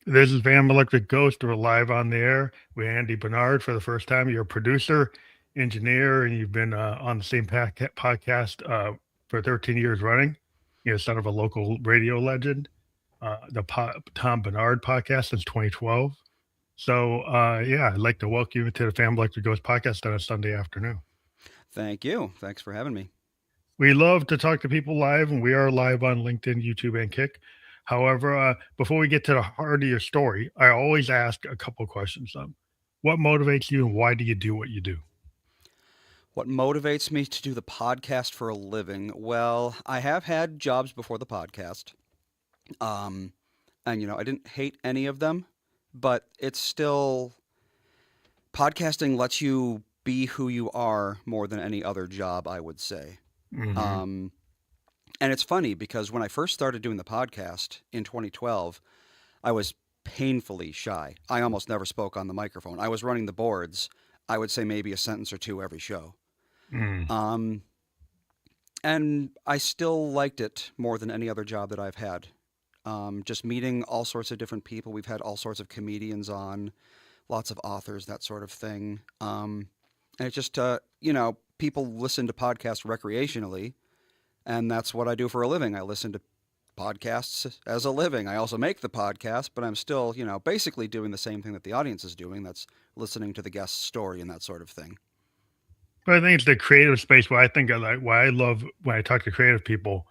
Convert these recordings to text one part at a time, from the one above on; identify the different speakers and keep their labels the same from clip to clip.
Speaker 1: This is Van Electric Ghost. We're live on the air with Andy Barnard for the first time. You're a producer, engineer, and you've been on the same podcast for 13 years running. You're son of a local radio legend, Tom Barnard Podcast since 2012. So, yeah, I'd like to welcome you to the Van Electric Ghost podcast on a Sunday afternoon.
Speaker 2: Thank you. Thanks for having me.
Speaker 1: We love to talk to people live, and we are live on LinkedIn, YouTube, and Kick. However, before we get to the heart of your story, I always ask a couple of questions. What motivates you, and why do you do what you do?
Speaker 2: What motivates me to do the podcast for a living? Well, I have had jobs before the podcast. Um, and I didn't hate any of them, but it's still podcasting lets you be who you are more than any other job, I would say.
Speaker 1: Hmm.
Speaker 2: Um, and it's funny because when I first started doing the podcast in 2012, I was painfully shy. I almost never spoke on the microphone. I was running the boards. I would say maybe a sentence or two every show.
Speaker 1: Mm.
Speaker 2: Um, and I still liked it more than any other job that I've had. Just meeting all sorts of different people. We've had all sorts of comedians on, lots of authors, that sort of thing. And it's just, people listen to podcasts recreationally, and that's what I do for a living. I listen to podcasts as a living. I also make the podcast, but I'm still, basically doing the same thing that the audience is doing. That's listening to the guest's story and that sort of thing.
Speaker 1: But I think it's the creative space where I think I like why I love when I talk to creative people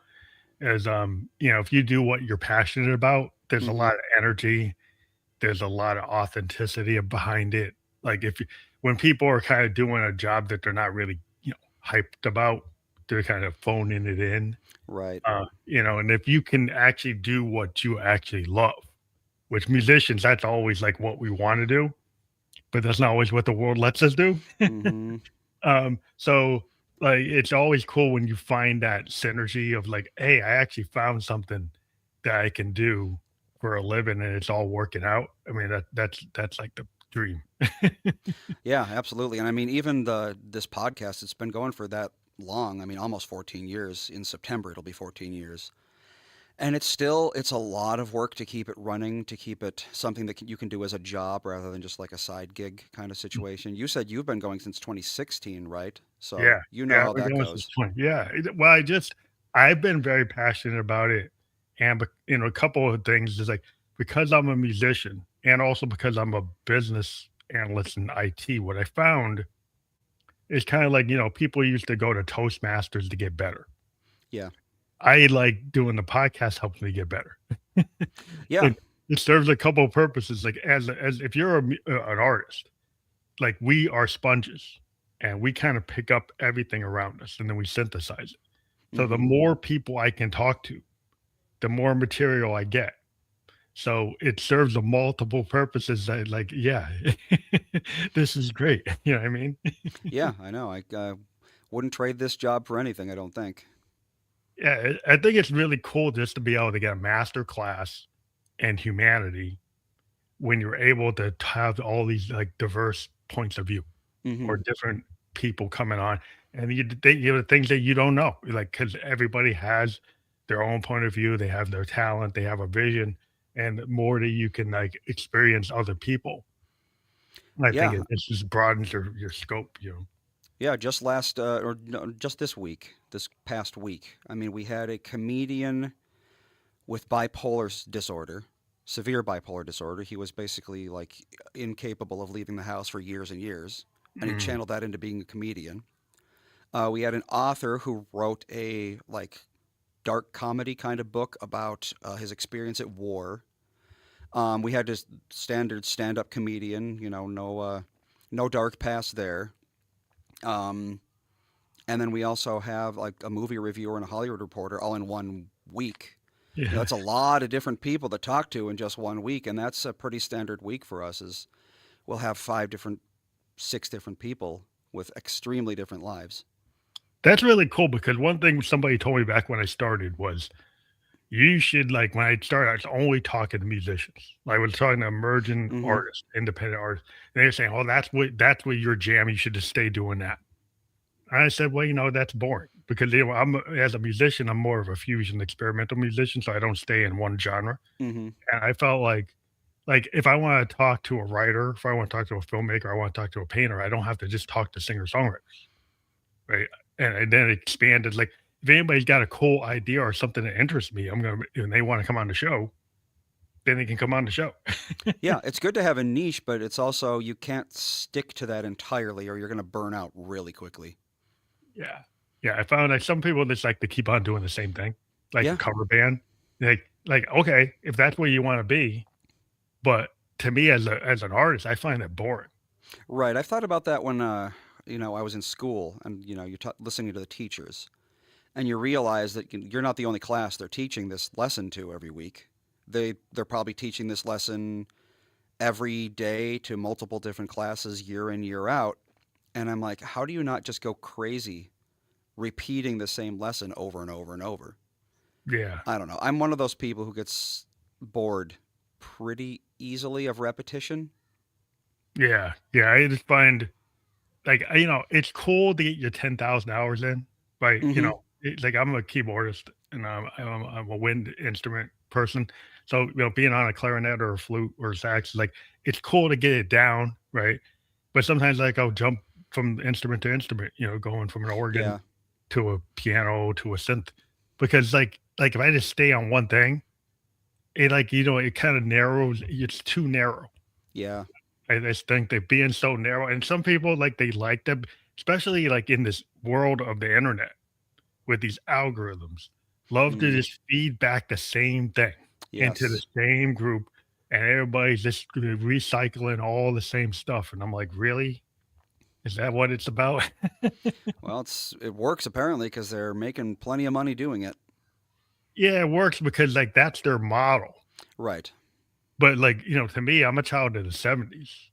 Speaker 1: is if you do what you're passionate about, there's a
Speaker 2: Hmm.
Speaker 1: lot of energy, there's a lot of authenticity behind it. Like when people are kind of doing a job that they're not really, hyped about, they're kind of phoning it in.
Speaker 2: Right.
Speaker 1: And if you can actually do what you actually love, which musicians, that's always like what we want to do, but that's not always what the world lets us do.
Speaker 2: Hmm.
Speaker 1: So like it's always cool when you find that synergy of like, hey, I actually found something that I can do for a living and it's all working out. I mean, that's like the dream.
Speaker 2: Yeah, absolutely. And I mean, even this podcast, it's been going for that long. I mean, almost 14 years. In September, it'll be 14 years. And it's a lot of work to keep it running, to keep it something that you can do as a job rather than just like a side gig kind of situation. You said you've been going since 2016, right? So
Speaker 1: Yeah,
Speaker 2: you know
Speaker 1: yeah,
Speaker 2: how
Speaker 1: we're
Speaker 2: that
Speaker 1: going since
Speaker 2: goes.
Speaker 1: 20. Yeah, well, I've been very passionate about it, and a couple of things is like because I'm a musician, and also because I'm a business analyst in IT. What I found is kind of like people used to go to Toastmasters to get better.
Speaker 2: Yeah.
Speaker 1: I like doing the podcast helps me get better.
Speaker 2: Yeah.
Speaker 1: It serves a couple of purposes. Like as if you're an artist, like we are sponges, and we kind of pick up everything around us, and then we synthesize it. So the
Speaker 2: Hmm.
Speaker 1: more people I can talk to, the more material I get. So it serves a multiple purposes. That like, yeah, this is great. You know what I mean?
Speaker 2: Yeah, I know. I wouldn't trade this job for anything, I don't think.
Speaker 1: Yeah, I think it's really cool just to be able to get a master class in humanity when you're able to have all these like diverse points of view or
Speaker 2: Hmm.
Speaker 1: different people coming on, and you the things that you don't know, like because everybody has their own point of view, they have their talent, they have a vision, and the more that you can like experience other people, I think
Speaker 2: Yeah.
Speaker 1: it just broadens your scope.
Speaker 2: Yeah, just last or no, just this week, this past week. I mean, we had a comedian with disorder, severe bipolar disorder. He was basically like incapable of leaving the house for years and years, and he
Speaker 1: Mm,
Speaker 2: channeled that into being a comedian. We had an author who wrote a like dark comedy kind of book about his experience at war. We had this standard stand-up comedian, no dark past there. Um, and then we also have like a movie reviewer and a Hollywood reporter all in 1 week.
Speaker 1: yeah.
Speaker 2: That's a lot of different people to talk to in just 1 week, and that's a pretty standard week for us. Is we'll have 6 different people with extremely different lives.
Speaker 1: That's really cool because one thing somebody told me back when I started was you should like when I started, I was only talking to musicians. I was talking to emerging
Speaker 2: Hmm.
Speaker 1: artists, independent artists. And they were saying, "Oh, that's what your jam. You should just stay doing that." And I said, "Well, that's boring because as a musician, I'm more of a fusion experimental musician, so I don't stay in one genre."
Speaker 2: Hmm.
Speaker 1: And I felt like like if I want to talk to a writer, if I want to talk to a filmmaker, I want to talk to a painter, I don't have to just talk to singer-songwriters, right? And then it expanded, like, if anybody's got a cool idea or something that interests me, and they want to come on the show, then they can come on the show.
Speaker 2: Yeah, it's good to have a niche, but it's also you can't stick to that entirely or you're going to burn out really quickly.
Speaker 1: Yeah. Yeah, I found that some people just like to keep on doing the same thing, like a
Speaker 2: Yeah,
Speaker 1: cover band. Okay, if that's where you wanna be, but to me as an artist, I find it boring.
Speaker 2: right. I've thought about that when I was in school and you're listening to the teachers and you realize that you're not the only class they're teaching this lesson to every week. They're probably teaching this lesson every day to multiple different classes year in year out, and I'm like, how do you not just go crazy repeating the same lesson over and over and over?
Speaker 1: Yeah.
Speaker 2: I don't know. I'm one of those people who gets bored pretty easily of repetition.
Speaker 1: Yeah. Yeah, I just find, like, it's cool to get your 10,000 hours in, right?
Speaker 2: Mm-hmm.
Speaker 1: It's like I'm a keyboardist and I'm a wind instrument person. So, being on a clarinet or a flute or a sax, like, it's cool to get it down, right? But sometimes, like, I'll jump from instrument to instrument, going from an organ
Speaker 2: Yeah.
Speaker 1: to a piano to a synth, because, like, if I just stay on one thing, it kinda narrows, it's too narrow.
Speaker 2: Yeah.
Speaker 1: I just think that being so narrow, and some people, like, they like them, especially, like, in this world of the internet with these algorithms, love to
Speaker 2: Mm,
Speaker 1: just feed back the same thing into the
Speaker 2: yes.
Speaker 1: same group, and everybody's just recycling all the same stuff, and I'm like, "Really? Is that what it's about?"
Speaker 2: Well, it works apparently because they're making plenty of money doing it.
Speaker 1: Yeah, it works because, like, that's their model,
Speaker 2: Right.
Speaker 1: but, like, to me, I'm a child of the '70s,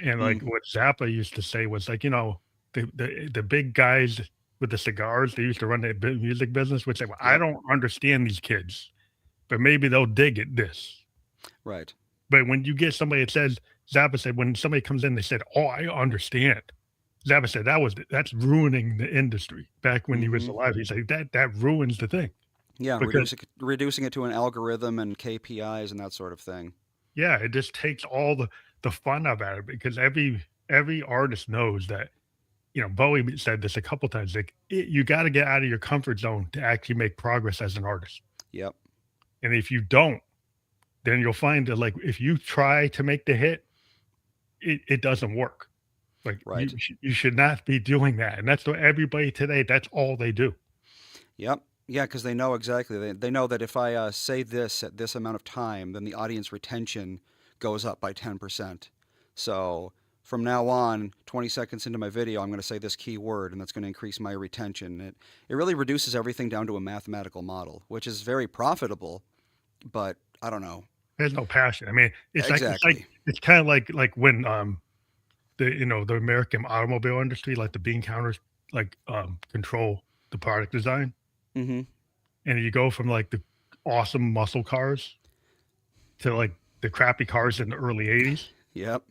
Speaker 1: and,
Speaker 2: Mm,
Speaker 1: like, what Zappa used to say was, like, the big guys with the cigars, they used to run the music business, would say, "Well, I
Speaker 2: yep.
Speaker 1: don't understand these kids, but maybe they'll dig at this."
Speaker 2: Right.
Speaker 1: But when you get somebody that says, Zappa said, when somebody comes in, they said, "Oh, I understand." Zappa said, "That's ruining the industry." Back when he was
Speaker 2: Mm-hmm.
Speaker 1: alive, he's like, "That ruins the thing."
Speaker 2: Yeah,
Speaker 1: Because
Speaker 2: reducing it to an algorithm and KPIs and that sort of thing.
Speaker 1: yeah, it just takes all the fun out of it, because every artist knows that, Bowie said this a couple times, like, you got to get out of your comfort zone to actually make progress as an artist.
Speaker 2: Yep.
Speaker 1: And if you don't, then you'll find that, like, if you try to make the hit, it doesn't work. Like,
Speaker 2: Right.
Speaker 1: you should not be doing that. And that's what everybody today, that's all they do.
Speaker 2: Yep. Yeah, because they know exactly. They know that if I say this at this amount of time, then the audience retention goes up by 10%. So from now on, 20 seconds into my video, I'm going to say this key word, and that's going to increase my retention. It really reduces everything down to a mathematical model, which is very profitable, but I don't know.
Speaker 1: There's no passion. I mean,
Speaker 2: Exactly.
Speaker 1: it's kind of like when the American automobile industry, like the bean counters, like control the product design.
Speaker 2: Mm-hmm.
Speaker 1: And you go from, like, the awesome muscle cars to, like, the crappy cars in the early '80s.
Speaker 2: Yep.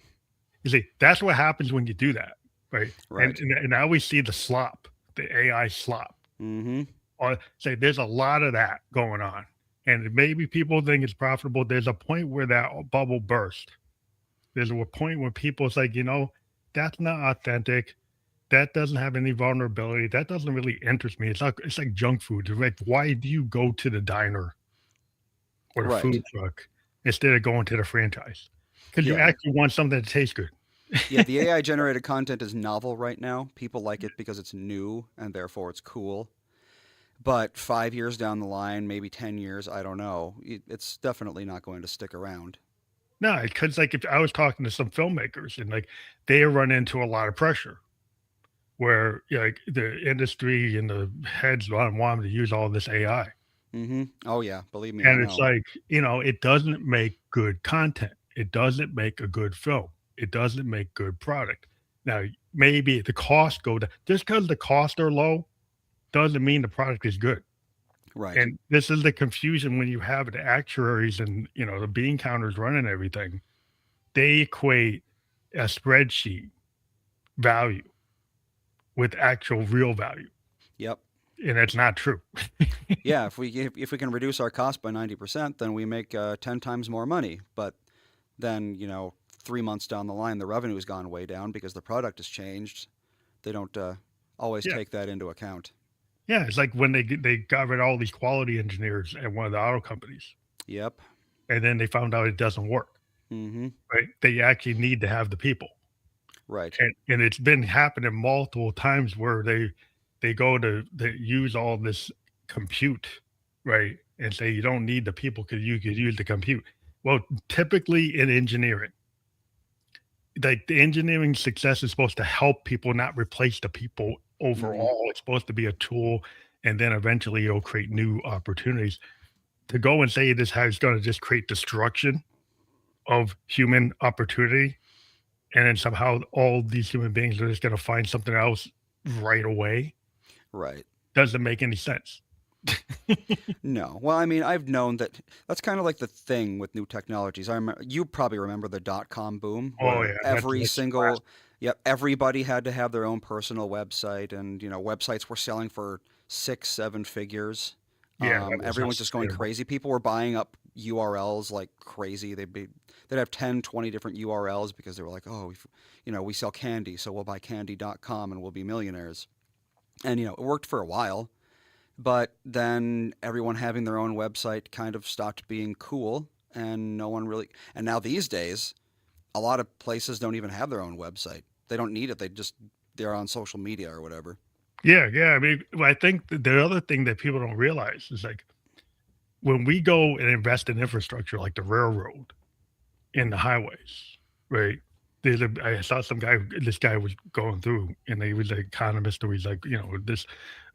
Speaker 1: You see, that's what happens when you do that, right? And
Speaker 2: Right.
Speaker 1: and and now we see the slop, the AI slop.
Speaker 2: Mm-hmm.
Speaker 1: Say there's a lot of that going on, and maybe people think it's profitable. There's a point where that bubble burst. There's a point where people's like, that's not authentic. That doesn't have any vulnerability. That doesn't really interest me. It's like junk food. It's like, why do you go to the diner or the
Speaker 2: Right.
Speaker 1: food truck instead of going to the franchise? Because you
Speaker 2: Yeah.
Speaker 1: actually want something that tastes good.
Speaker 2: Yeah, the AI generated content is novel right now. People like it because it's new and therefore it's cool. But 5 years down the line, maybe 10 years, I don't know. It's definitely not going to stick around.
Speaker 1: No, because, like, if I was talking to some filmmakers, and, like, they run into a lot of pressure where, like, the industry and the heads want them to use all this AI.
Speaker 2: Mm-hmm. Oh, yeah. Believe me, I
Speaker 1: And it's
Speaker 2: know.
Speaker 1: like, it doesn't make good content. It doesn't make a good film. It doesn't make good product. Now, maybe the cost go down. Just because the costs are low doesn't mean the product is good.
Speaker 2: Right.
Speaker 1: And this is the confusion when you have the actuaries and, the bean counters running everything. They equate a spreadsheet value with actual real value,
Speaker 2: Yep.
Speaker 1: and that's not true.
Speaker 2: Yeah, if we can reduce our cost by 90%, then we make 10 times more money. But then 3 months down the line, the revenue has gone way down because the product has changed. They don't always
Speaker 1: Yeah.
Speaker 2: take that into account.
Speaker 1: Yeah. It's like when they got rid of all these quality engineers at one of the auto companies,
Speaker 2: Yep.
Speaker 1: and then they found out it doesn't work.
Speaker 2: Mm-hmm.
Speaker 1: Right? They actually need to have the people,
Speaker 2: Right.
Speaker 1: and it's been happening multiple times where they use all this compute, right, and say you don't need the people because you could use the compute. Well, typically in engineering, like the engineering success is supposed to help people, not replace the people
Speaker 2: Mm-hmm.
Speaker 1: overall. It's supposed to be a tool, and then eventually it'll create new opportunities. To go and say this is going to just create destruction of human opportunity, and then somehow all these human beings are just going to find something else right away,
Speaker 2: Right.
Speaker 1: doesn't make any sense.
Speaker 2: No. Well, I mean, I've known that that's kind of like the thing with new technologies. You probably remember the dot-com boom
Speaker 1: Oh
Speaker 2: where
Speaker 1: yeah,
Speaker 2: every
Speaker 1: that's classic.
Speaker 2: single, yep, everybody had to have their own personal website, and websites were selling for 6, 7 figures.
Speaker 1: Yeah, that was
Speaker 2: Everyone's just going
Speaker 1: unsustainable.
Speaker 2: crazy. People were buying up URLs like crazy. They'd have 10, 20 different URLs because they were like, oh, we sell candy, so we'll buy candy.com and we'll be millionaires. And it worked for a while. But then everyone having their own website kind of stopped being cool, and no one really. And now these days, a lot of places don't even have their own website. They don't need it. They're on social media or whatever.
Speaker 1: Yeah, yeah. I mean, well, I think the other thing that people don't realize is like when we go and invest in infrastructure like the railroad and the highways, right? I saw this guy was going through, and he was an economist, or he's like,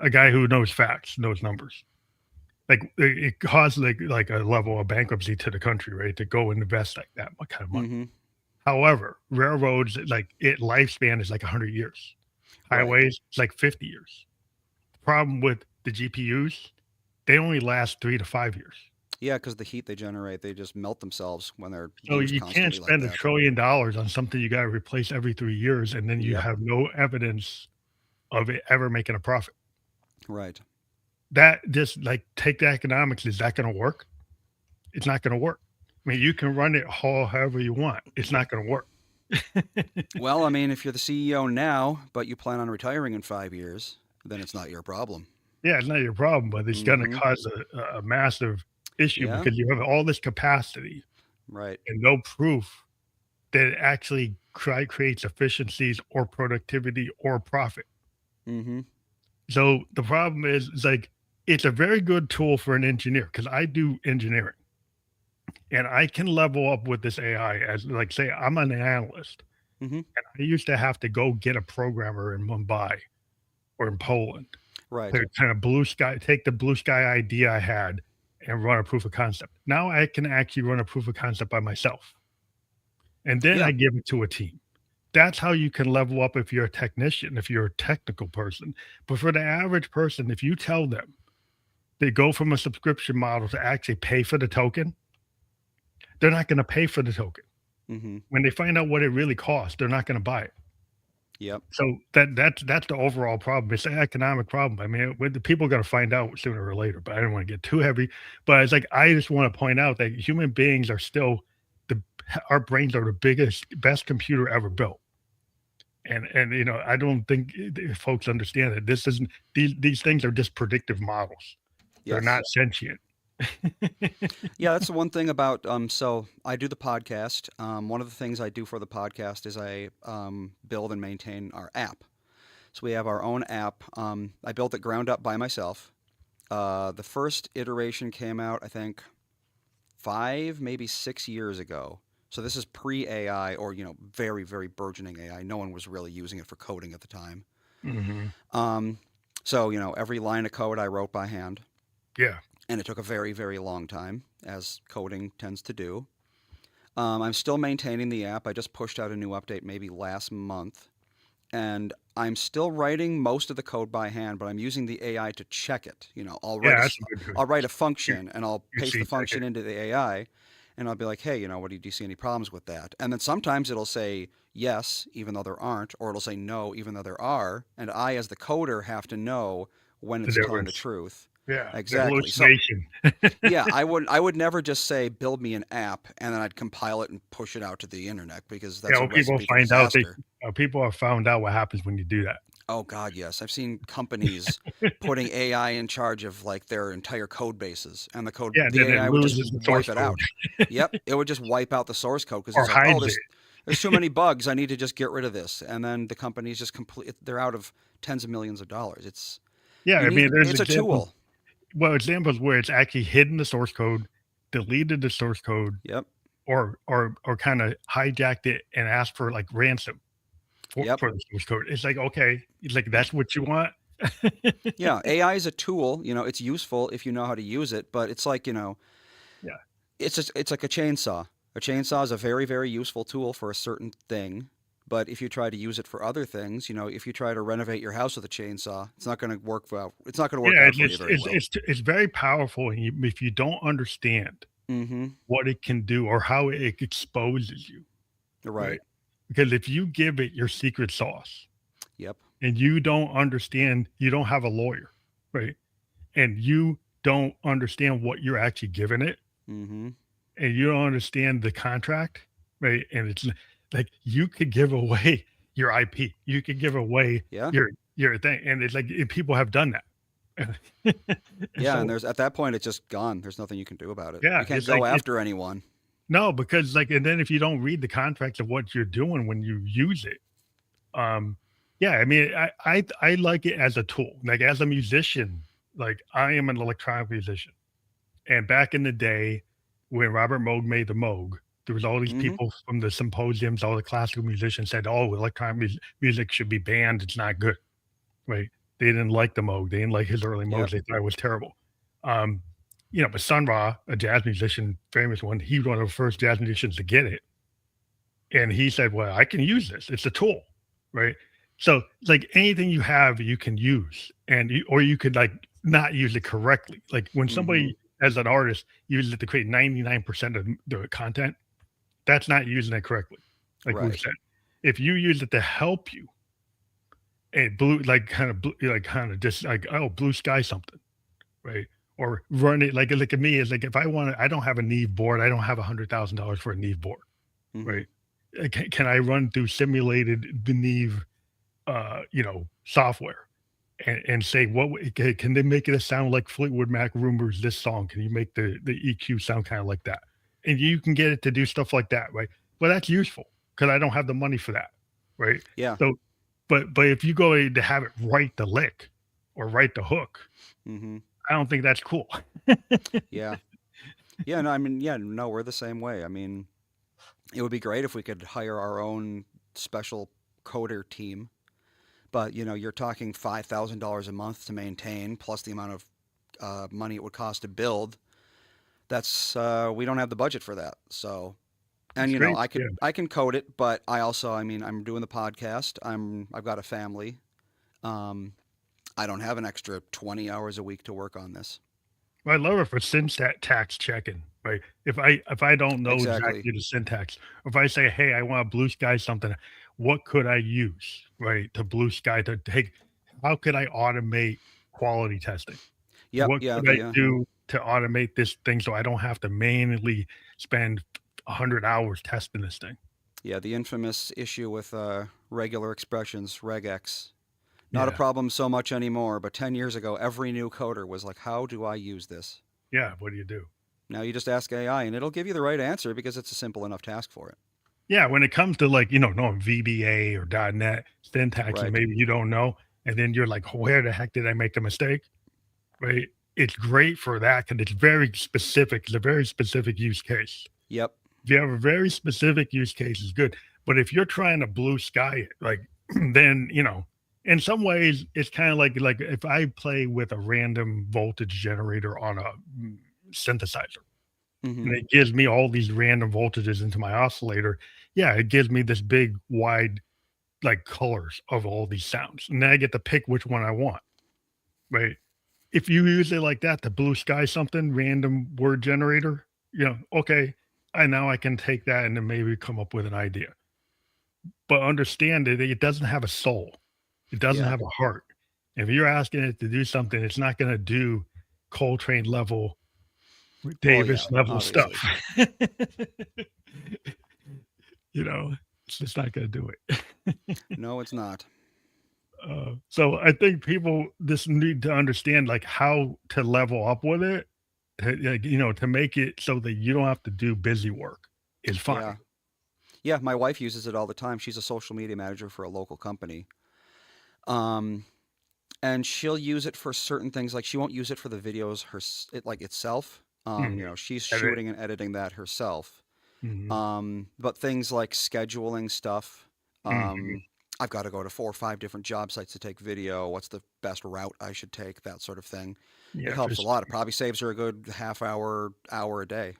Speaker 1: a guy who knows facts, knows numbers. Like it caused like a level of bankruptcy to the country, right? To go and invest like that kind of money.
Speaker 2: Mm-hmm.
Speaker 1: However, railroads, like it lifespan is like 100 years.
Speaker 2: Right.
Speaker 1: Highways, it's like 50 years. The problem with the GPUs, they only last 3 to 5 years.
Speaker 2: Yeah, because the heat they generate, they just melt themselves when they're
Speaker 1: So
Speaker 2: used
Speaker 1: you can't
Speaker 2: constantly like
Speaker 1: spend
Speaker 2: that.
Speaker 1: $1 trillion on something you got to replace every 3 years, and then you
Speaker 2: Yep.
Speaker 1: have no evidence of it ever making a profit.
Speaker 2: Right.
Speaker 1: That just like take the economics. Is that going to work? It's not going to work. I mean, you can run it however you want. It's not going to work.
Speaker 2: Well, I mean, if you're the CEO now, but you plan on retiring in 5 years, then it's not your problem.
Speaker 1: Yeah, it's not your problem, but it's going to
Speaker 2: Mm-hmm.
Speaker 1: cause a massive issue
Speaker 2: Yeah.
Speaker 1: because you have all this capacity
Speaker 2: Right.
Speaker 1: and no proof that it actually creates efficiencies or productivity or profit.
Speaker 2: Mm-hmm.
Speaker 1: So the problem is like it's a very good tool for an engineer because I do engineering and I can level up with this AI as like say I'm an analyst
Speaker 2: Mm-hmm.
Speaker 1: and I used to have to go get a programmer in Mumbai or in Poland
Speaker 2: Right.
Speaker 1: to kind of take the blue sky idea I had and run a proof of concept. Now I can actually run a proof of concept by myself. And then
Speaker 2: Yeah.
Speaker 1: I give it to a team. That's how you can level up if you're a technician, if you're a technical person. But for the average person, if you tell them they go from a subscription model to actually pay for the token, they're not going to pay for the token.
Speaker 2: Mm-hmm.
Speaker 1: When they find out what it really costs, they're not going to buy it.
Speaker 2: Yep.
Speaker 1: So that's the overall problem. It's an economic problem. I mean, the people are going to find out sooner or later. But I don't want to get too heavy. But it's like I just want to point out that human beings are still the our brains are the best computer ever built. And I don't think folks understand that this isn't these things are just predictive models. They're
Speaker 2: Yes.
Speaker 1: not sentient.
Speaker 2: Yeah, that's the one thing about so I do the podcast. One of the things I do for the podcast is I build and maintain our app. So we have our own app. I built it ground up by myself. The first iteration came out, I think, 5, maybe 6 years ago. So this is pre-AI or, very, very burgeoning AI. No one was really using it for coding at the time.
Speaker 1: Mhm.
Speaker 2: So, every line of code I wrote by hand.
Speaker 1: Yeah.
Speaker 2: And it took a very, very long time, as coding tends to do. I'm still maintaining the app. I just pushed out a new update maybe last month. And I'm still writing most of the code by hand, but I'm using the AI to check it.
Speaker 1: Yeah, that's a good
Speaker 2: I'll write a
Speaker 1: you
Speaker 2: function and I'll
Speaker 1: you
Speaker 2: paste the
Speaker 1: see check
Speaker 2: function
Speaker 1: it.
Speaker 2: into the AI, and I'll be like, hey, do you see any problems with that? And then sometimes it'll say yes, even though there aren't, or it'll say no, even though there are. And I, as the coder, have to know when
Speaker 1: The
Speaker 2: it's telling the
Speaker 1: difference.
Speaker 2: truth.
Speaker 1: Yeah, the
Speaker 2: Exactly. So
Speaker 1: hallucination.
Speaker 2: yeah, I would never just say build me an app and then I'd compile it and push it out to the internet because
Speaker 1: Yeah,
Speaker 2: that's a
Speaker 1: when people
Speaker 2: recipe for
Speaker 1: find out
Speaker 2: disaster.
Speaker 1: people have found out what happens when you do that.
Speaker 2: Oh God, yes. I've seen companies putting AI in charge of like their entire code bases, and
Speaker 1: Yeah,
Speaker 2: the
Speaker 1: then it
Speaker 2: AI would just
Speaker 1: loses the
Speaker 2: wipe
Speaker 1: source
Speaker 2: it
Speaker 1: code
Speaker 2: out. Yep, it would just wipe out the source code because
Speaker 1: or
Speaker 2: it's like, oh,
Speaker 1: hides it.
Speaker 2: there's too many bugs. I need to just get rid of this, and then the company's just complete. They're out of tens of millions of dollars.
Speaker 1: Yeah, I mean, there's
Speaker 2: It's a
Speaker 1: examples.
Speaker 2: tool.
Speaker 1: Well, examples where it's actually hidden the source code, deleted the source code,
Speaker 2: Yep,
Speaker 1: or kind of hijacked it and asked for like ransom
Speaker 2: yep.
Speaker 1: for the source code. It's like, okay, it's like that's what you want.
Speaker 2: Yeah, AI is a tool. It's useful if you know how to use it, but it's like,
Speaker 1: Yeah,
Speaker 2: it's like a chainsaw. A chainsaw is a very, very useful tool for a certain thing, but if you try to use it for other things, if you try to renovate your house with a chainsaw, it's not going to work well. It's not going to work
Speaker 1: yeah,
Speaker 2: out for you very well.
Speaker 1: it's very powerful, and if you don't understand
Speaker 2: Mm-hmm.
Speaker 1: what it can do or how it exposes you, right?
Speaker 2: Right.
Speaker 1: Because if you give it your secret sauce
Speaker 2: Yep.
Speaker 1: and you don't understand, you don't have a lawyer, right? And you don't understand what you're actually giving it,
Speaker 2: Mm-hmm.
Speaker 1: and you don't understand the contract, right? And it's like you could give away your IP, you could give away
Speaker 2: Yeah.
Speaker 1: your thing, and it's like and people have done that. And
Speaker 2: Yeah. And
Speaker 1: so
Speaker 2: there's at that point, it's just gone. There's nothing you can do about it.
Speaker 1: yeah,
Speaker 2: You can't
Speaker 1: it's like
Speaker 2: go
Speaker 1: it
Speaker 2: after anyone.
Speaker 1: no, because like and then if you don't read the contracts of what you're doing when you use it, um, yeah, I mean, I like it as a tool. Like as a musician, like I am an electronic musician. And back in the day, when Robert Moog made the Moog, there was all these
Speaker 2: Mm-hmm.
Speaker 1: people from the symposiums, all the classical musicians said, "Oh, electronic music should be banned. It's not good." Right? They didn't like the Moog. They didn't like his early Moog.
Speaker 2: Yep.
Speaker 1: They thought it was terrible. Um, but Sun Ra, a jazz musician, famous one, he was one of the first jazz musicians to get it. And he said, "Well, I can use this. It's a tool." Right? So, like anything you have, you can use, or you could like not use it correctly. Like when
Speaker 2: Mm-hmm.
Speaker 1: somebody, as an artist, uses it to create 99% of the content, that's not using it correctly. Like we've
Speaker 2: Right.
Speaker 1: said, if you use it to help you, and blue, like kind of just like oh, blue sky something, right? Or run it like me is like if I want to, I don't have a Neve board, I don't have $100,000 for a Neve board,
Speaker 2: Mm-hmm.
Speaker 1: right? Can I run through simulated the Neve software and say can they make it sound like Fleetwood Mac Rumors this song? Can you make the EQ sound kind of like that? And you can get it to do stuff like that, right? Well, that's useful because I don't have the money for that, right?
Speaker 2: Yeah.
Speaker 1: So, but if you go to have it write the lick or write the hook,
Speaker 2: Mm-hmm.
Speaker 1: I don't think that's cool.
Speaker 2: Yeah. Yeah. No, I mean, yeah, no, we're the same way. I mean, it would be great if we could hire our own special coder team, but you're talking $5,000 a month to maintain, plus the amount of money it would cost to build. That's we don't have the budget for that. So, and
Speaker 1: It's great. Yeah,
Speaker 2: I can code it, but I also, I mean, I'm doing the podcast. I've got a family. Um, I don't have an extra 20 hours a week to work on this.
Speaker 1: well, I love it for syntax checking, right? If I don't know
Speaker 2: Exactly.
Speaker 1: exactly the syntax, if I say, "Hey, I want blue sky something," what could I use, right, to blue sky to take? How could I automate quality testing?
Speaker 2: Yep.
Speaker 1: What
Speaker 2: Yeah.
Speaker 1: could I do to automate this thing so I don't have to manually spend 100 hours testing this thing?
Speaker 2: Yeah, the infamous issue with regular expressions, regex. Not a
Speaker 1: Yeah,
Speaker 2: problem so much anymore, but 10 years ago, every new coder was like, how do I use this?
Speaker 1: yeah. What do you do?
Speaker 2: Now you just ask AI and it'll give you the right answer because it's a simple enough task for it.
Speaker 1: Yeah, when it comes to like knowing VBA or .NET syntax, and
Speaker 2: Right.
Speaker 1: maybe you don't know, and then you're like, "Where the heck did I make the mistake?" Right? It's great for that because it's very specific. It's a very specific use case.
Speaker 2: Yep.
Speaker 1: If you have a very specific use case, it's good. But if you're trying to blue sky it, like then in some ways, it's kind of like if I play with a random voltage generator on a synthesizer,
Speaker 2: Mm-hmm.
Speaker 1: and it gives me all these random voltages into my oscillator. Yeah, it gives me this big, wide, like colors of all these sounds, and then I get to pick which one I want. Right? If you use it like that, the blue sky something random word generator, okay, I now I can take that and then maybe come up with an idea. But understand that it doesn't have a soul. It doesn't
Speaker 2: Yeah.
Speaker 1: have a heart. If you're asking it to do something, it's not going to do Coltrane level,
Speaker 2: Well, yeah,
Speaker 1: Davis level stuff.
Speaker 2: obviously.
Speaker 1: You know, it's just not gonna do it.
Speaker 2: No, it's not.
Speaker 1: So I think people just need to understand like how to level up with it, like, to make it so that you don't have to do busy work is
Speaker 2: Yeah.
Speaker 1: fine.
Speaker 2: Yeah, my wife uses it all the time. She's a social media manager for a local company. Um, and she'll use it for certain things. Like she won't use it for the videos like itself.
Speaker 1: Mhm.
Speaker 2: She's
Speaker 1: Edit.
Speaker 2: shooting and editing that herself.
Speaker 1: Mhm.
Speaker 2: But things like scheduling stuff.
Speaker 1: Mhm.
Speaker 2: Um, I've got to go to 4 or 5 different job sites to take video. What's the best route I should take? That sort of thing. It
Speaker 1: Yeah,
Speaker 2: helps a lot. It probably saves her a good half hour a day.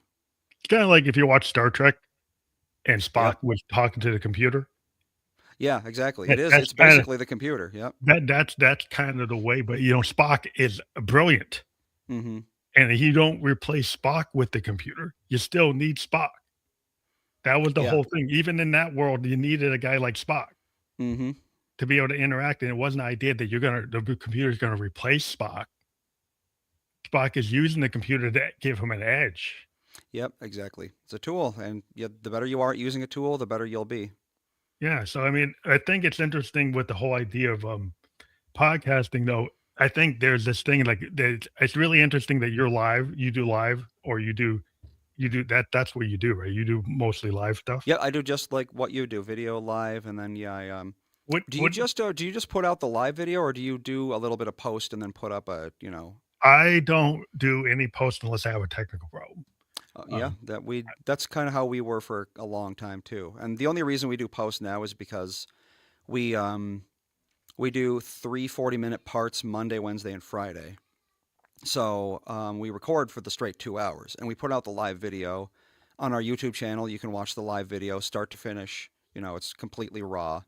Speaker 1: it's kinda like if you watch Star Trek and Spock
Speaker 2: Yep.
Speaker 1: was talking to the computer.
Speaker 2: Yeah, exactly. It
Speaker 1: That
Speaker 2: is.
Speaker 1: that's
Speaker 2: It's
Speaker 1: kinda
Speaker 2: basically the computer. Yep.
Speaker 1: that's kind of the way, but, Spock is brilliant,
Speaker 2: Mm-hmm.
Speaker 1: and you don't replace Spock with the computer. You still need Spock. That was the
Speaker 2: Yeah.
Speaker 1: whole thing. Even in that world, you needed a guy like Spock
Speaker 2: Mm-hmm.
Speaker 1: to be able to interact, and it wasn't an idea that the computer's gonna replace Spock. Spock is using the computer to give him an edge.
Speaker 2: Yep, exactly. It's a tool, and yeah, the better you are at using a tool, the better you'll be.
Speaker 1: Yeah, so, I mean, I think it's interesting with the whole idea of, podcasting, though. I think there's this thing, like, that it's really interesting that you do live, or you do that's what you do, right? You do mostly live stuff?
Speaker 2: Yeah, I do just like what you do, video live, and then yeah,
Speaker 1: What what
Speaker 2: do you just put out the live video, or do you do a little bit of post and then put up a.
Speaker 1: I don't do any post unless I have a technical problem.
Speaker 2: Yeah,
Speaker 1: Um,
Speaker 2: that's kind of how we were for a long time too. And the only reason we do post now is because we um we do 3 40-minute parts Monday, Wednesday, and Friday. So we record for the straight 2 hours, and we put out the live video on our YouTube channel. You can watch the live video start to finish. It's completely raw,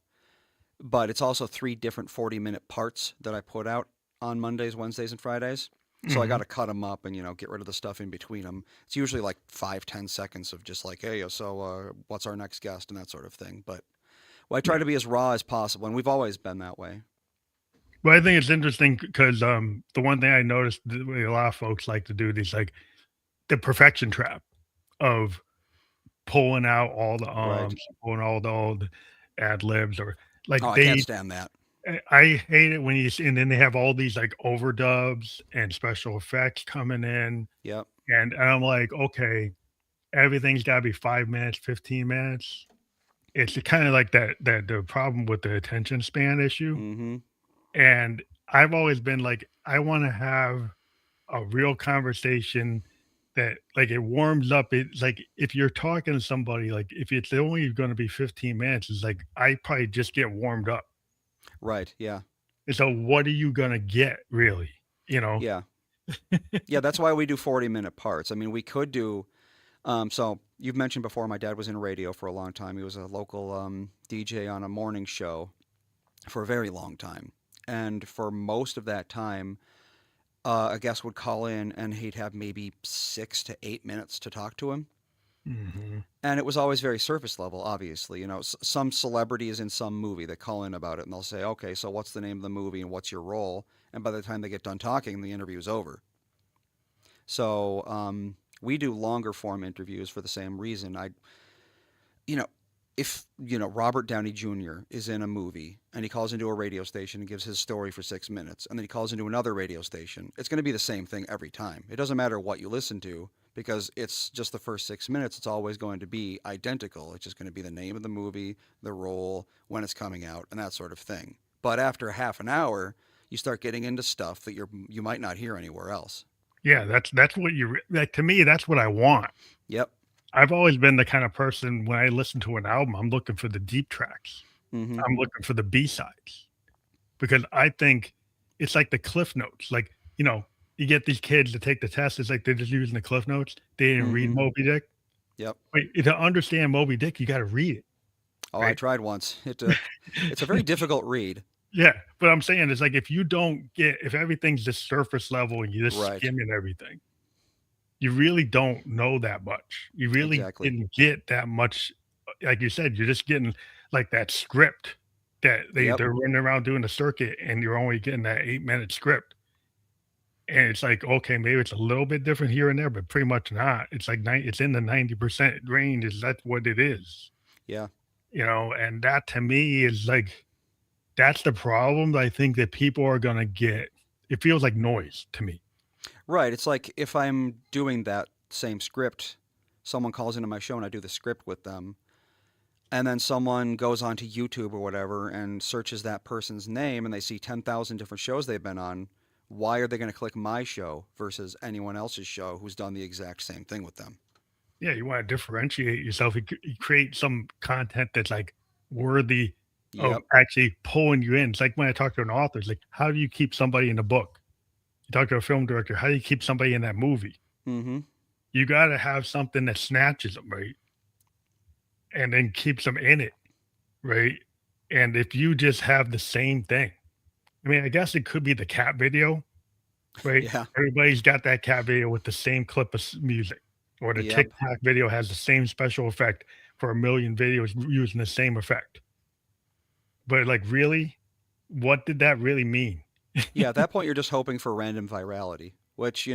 Speaker 2: but it's also 3 different 40-minute parts that I put out on Mondays, Wednesdays, and Fridays. So I got
Speaker 1: mhm.
Speaker 2: to cut them up and get rid of the stuff in between them. It's usually like 5 10 seconds of just like, hey, so what's our next guest and that sort of thing. But I try
Speaker 1: Yeah.
Speaker 2: to be as raw as possible, and we've always been that way.
Speaker 1: Well, I think it's interesting because the one thing I noticed that a lot of folks like to do these, like, the perfection trap of pulling out all the
Speaker 2: Right.
Speaker 1: pulling all the ad libs, or
Speaker 2: Oh,
Speaker 1: like
Speaker 2: I can't stand that.
Speaker 1: I hate it when and then they have all these like overdubs and special effects coming in,
Speaker 2: Yep.
Speaker 1: and I'm like, okay, everything's got to be 5 minutes, 15 minutes. It's kind of like that the problem with the attention span issue,
Speaker 2: Mm-hmm.
Speaker 1: and I've always been like, I want to have a real conversation that like it warms up. It's like if you're talking to somebody, like if it's only going to be 15 minutes, it's like I probably just get warmed up.
Speaker 2: Right. Yeah.
Speaker 1: And so what are you going to get really? You know?
Speaker 2: Yeah. Yeah. That's why we do 40-minute parts. I mean, we could do. So you've mentioned before, my dad was in radio for a long time. He was a local DJ on a morning show for a very long time, and for most of that time, a guest would call in and he'd have maybe 6 to 8 minutes to talk to him.
Speaker 1: Mhm.
Speaker 2: And it was always very surface level, obviously. Some celebrity is in some movie. They call in about it and they'll say, okay, so what's the name of the movie and what's your role? And by the time they get done talking, the interview's over. So we do longer form interviews for the same reason. You know, if, Robert Downey Jr. is in a movie and he calls into a radio station and gives his story for 6 minutes, and then he calls into another radio station, it's going to be the same thing every time. It doesn't matter what you listen to because it's just the first 6 minutes. It's always going to be identical. It's just going to be the name of the movie, the role, when it's coming out, and that sort of thing. But after half an hour, you start getting into stuff that you might not hear anywhere else.
Speaker 1: Yeah, that's what like to me, that's what I want.
Speaker 2: Yep.
Speaker 1: I've always been the kind of person when I listen to an album, I'm looking for the deep tracks.
Speaker 2: Mm-hmm.
Speaker 1: I'm looking for the B-sides because I think it's like the cliff notes. Like, you get these kids to take the test. It's like they're just using the cliff notes. They didn't read
Speaker 2: Mm-hmm.
Speaker 1: Moby Dick.
Speaker 2: Yep.
Speaker 1: Wait, to understand Moby Dick, you got to read it,
Speaker 2: Oh, I
Speaker 1: right?
Speaker 2: tried once. It's a very difficult read.
Speaker 1: Yeah, but I'm saying it's like if everything's just surface level and you're just
Speaker 2: Right.
Speaker 1: skimming everything, you really don't know that much. You really
Speaker 2: Exactly.
Speaker 1: didn't get that much. Like you said, you're just getting like that script that
Speaker 2: Yep.
Speaker 1: they're running around doing the circuit, and you're only getting that 8-minute script. And it's like, okay, maybe it's a little bit different here and there, but pretty much not. It's like it's in the 90% range. Is that what it is?
Speaker 2: Yeah.
Speaker 1: And that to me is like, that's the problem I think that people are gonna get. It feels like noise to me.
Speaker 2: Right. It's like if I'm doing that same script, someone calls into my show and I do the script with them, and then someone goes onto YouTube or whatever and searches that person's name and they see 10,000 different shows they've been on. Why are they going to click my show versus anyone else's show who's done the exact same thing with them?
Speaker 1: Yeah, you wanna differentiate yourself. You create some content that's, like, worthy of
Speaker 2: Yep.
Speaker 1: actually pulling you in. It's like when I talk to an author, it's like, how do you keep somebody in a book? You talk to a film director, how do you keep somebody in that movie?
Speaker 2: Mm-hmm.
Speaker 1: You gotta have something that snatches them, right? And then keeps them in it, right? And if you just have the same thing, I mean, I guess it could be the cat video, right?
Speaker 2: Yeah.
Speaker 1: Everybody's got that cat video with the same clip of music, or the
Speaker 2: Yep.
Speaker 1: TikTok video has the same special effect for a million videos using the same effect. But like, really, what did that really mean?
Speaker 2: Yeah. At that point, you're just hoping for random virality, which,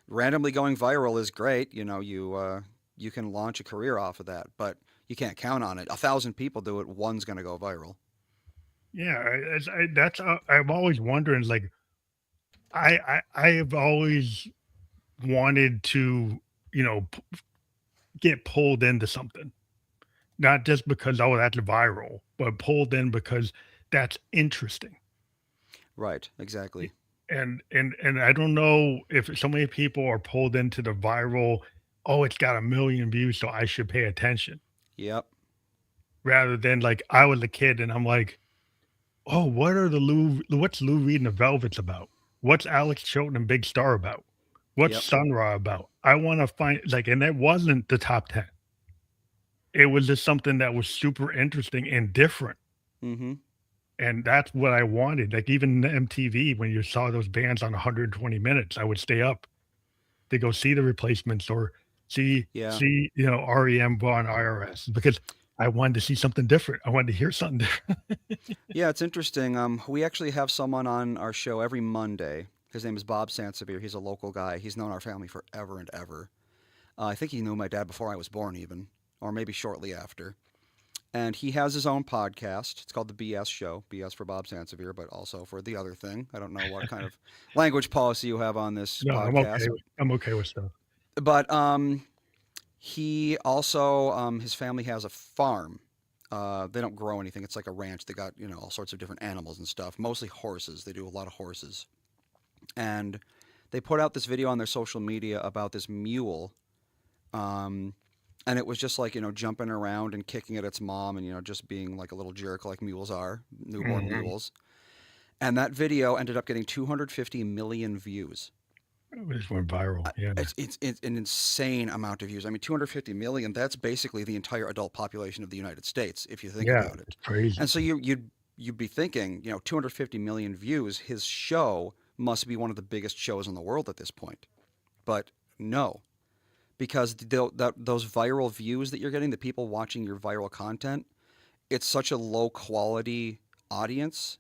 Speaker 2: randomly going viral is great. You can launch a career off of that, but you can't count on it. 1,000 people do it, one's going to go viral.
Speaker 1: Yeah, that's I'm always wondering. Like, I have always wanted to, you know, get pulled into something, not just because oh that's viral, but pulled in because that's interesting.
Speaker 2: Right. Exactly.
Speaker 1: And I don't know if so many people are pulled into the viral, oh, it's got a million views, so I should pay attention.
Speaker 2: Yep.
Speaker 1: Rather than like I was a kid and I'm like, oh, what's Lou Reed and the Velvets about? What's Alex Chilton and Big Star about? What's
Speaker 2: Yep.
Speaker 1: Sun Ra about? I want to find like, and that wasn't the top 10. It was just something that was super interesting and different.
Speaker 2: Mm-hmm.
Speaker 1: And that's what I wanted. Like even MTV, when you saw those bands on 120 minutes, I would stay up to go see the replacements or
Speaker 2: Yeah.
Speaker 1: see REM on IRS because I wanted to see something different. I wanted to hear something different.
Speaker 2: Yeah, it's interesting. We actually have someone on our show every Monday. His name is Bob Sansevier. He's a local guy. He's known our family forever and ever. I think he knew my dad before I was born, even, or maybe shortly after. And he has his own podcast. It's called the BS Show. BS for Bob Sansevier, but also for the other thing. I don't know what kind of language policy you have on this
Speaker 1: No, I'm
Speaker 2: podcast,
Speaker 1: okay. I'm okay with stuff.
Speaker 2: but he also his family has a farm. They don't grow anything. It's like a ranch. They got all sorts of different animals and stuff. Mostly horses. They do a lot of horses, and they put out this video on their social media about this mule. Um, and it was just like jumping around and kicking at its mom and just being like a little jerk like mules are, newborn
Speaker 1: Mhm.
Speaker 2: mules. And that video ended up getting 250 million views.
Speaker 1: It just went viral. Yeah.
Speaker 2: It's an insane amount of views. I mean, 250 million, that's basically the entire adult population of the United States, if you think
Speaker 1: Yeah.
Speaker 2: about
Speaker 1: It's
Speaker 2: it.
Speaker 1: crazy.
Speaker 2: And so you'd be thinking, 250 million views, his show must be one of the biggest shows in the world at this point. But no, because those viral views that you're getting, the people watching your viral content, it's such a low quality audience.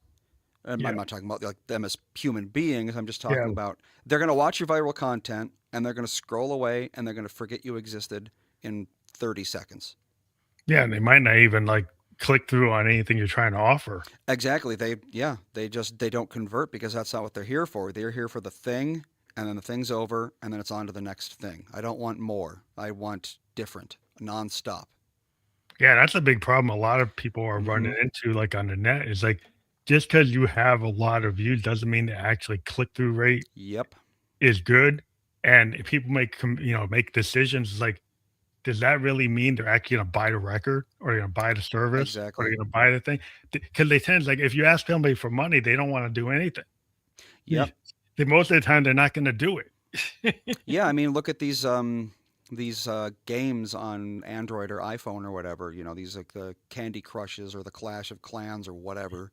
Speaker 2: I'm
Speaker 1: Yeah.
Speaker 2: not talking about like them as human beings. I'm just
Speaker 1: Yeah.
Speaker 2: talking about they're going to watch your viral content and they're going to scroll away and they're going to forget you existed in 30 seconds.
Speaker 1: Yeah. And they might not even like click through on anything you're trying to offer.
Speaker 2: Exactly. They don't convert because that's not what they're here for. They're here for the thing, and then the thing's over, and then it's on to the next thing. I don't want more. I want different, nonstop.
Speaker 1: Yeah. That's a big problem. A lot of people are
Speaker 2: Mm-hmm.
Speaker 1: running into like on the net is like, just because you have a lot of views doesn't mean the actually click through rate
Speaker 2: Yep.
Speaker 1: is good. And if people make decisions, it's like, does that really mean they're actually gonna buy the record or they're gonna buy the service or they're
Speaker 2: Exactly.
Speaker 1: gonna buy the thing? Because they tend like, if you ask somebody for money, they don't wanna do anything.
Speaker 2: Yep.
Speaker 1: Most of the time, they're not gonna do it.
Speaker 2: Yeah. I mean, look at these games on Android or iPhone or whatever. These like the Candy Crushes or the Clash of Clans or whatever.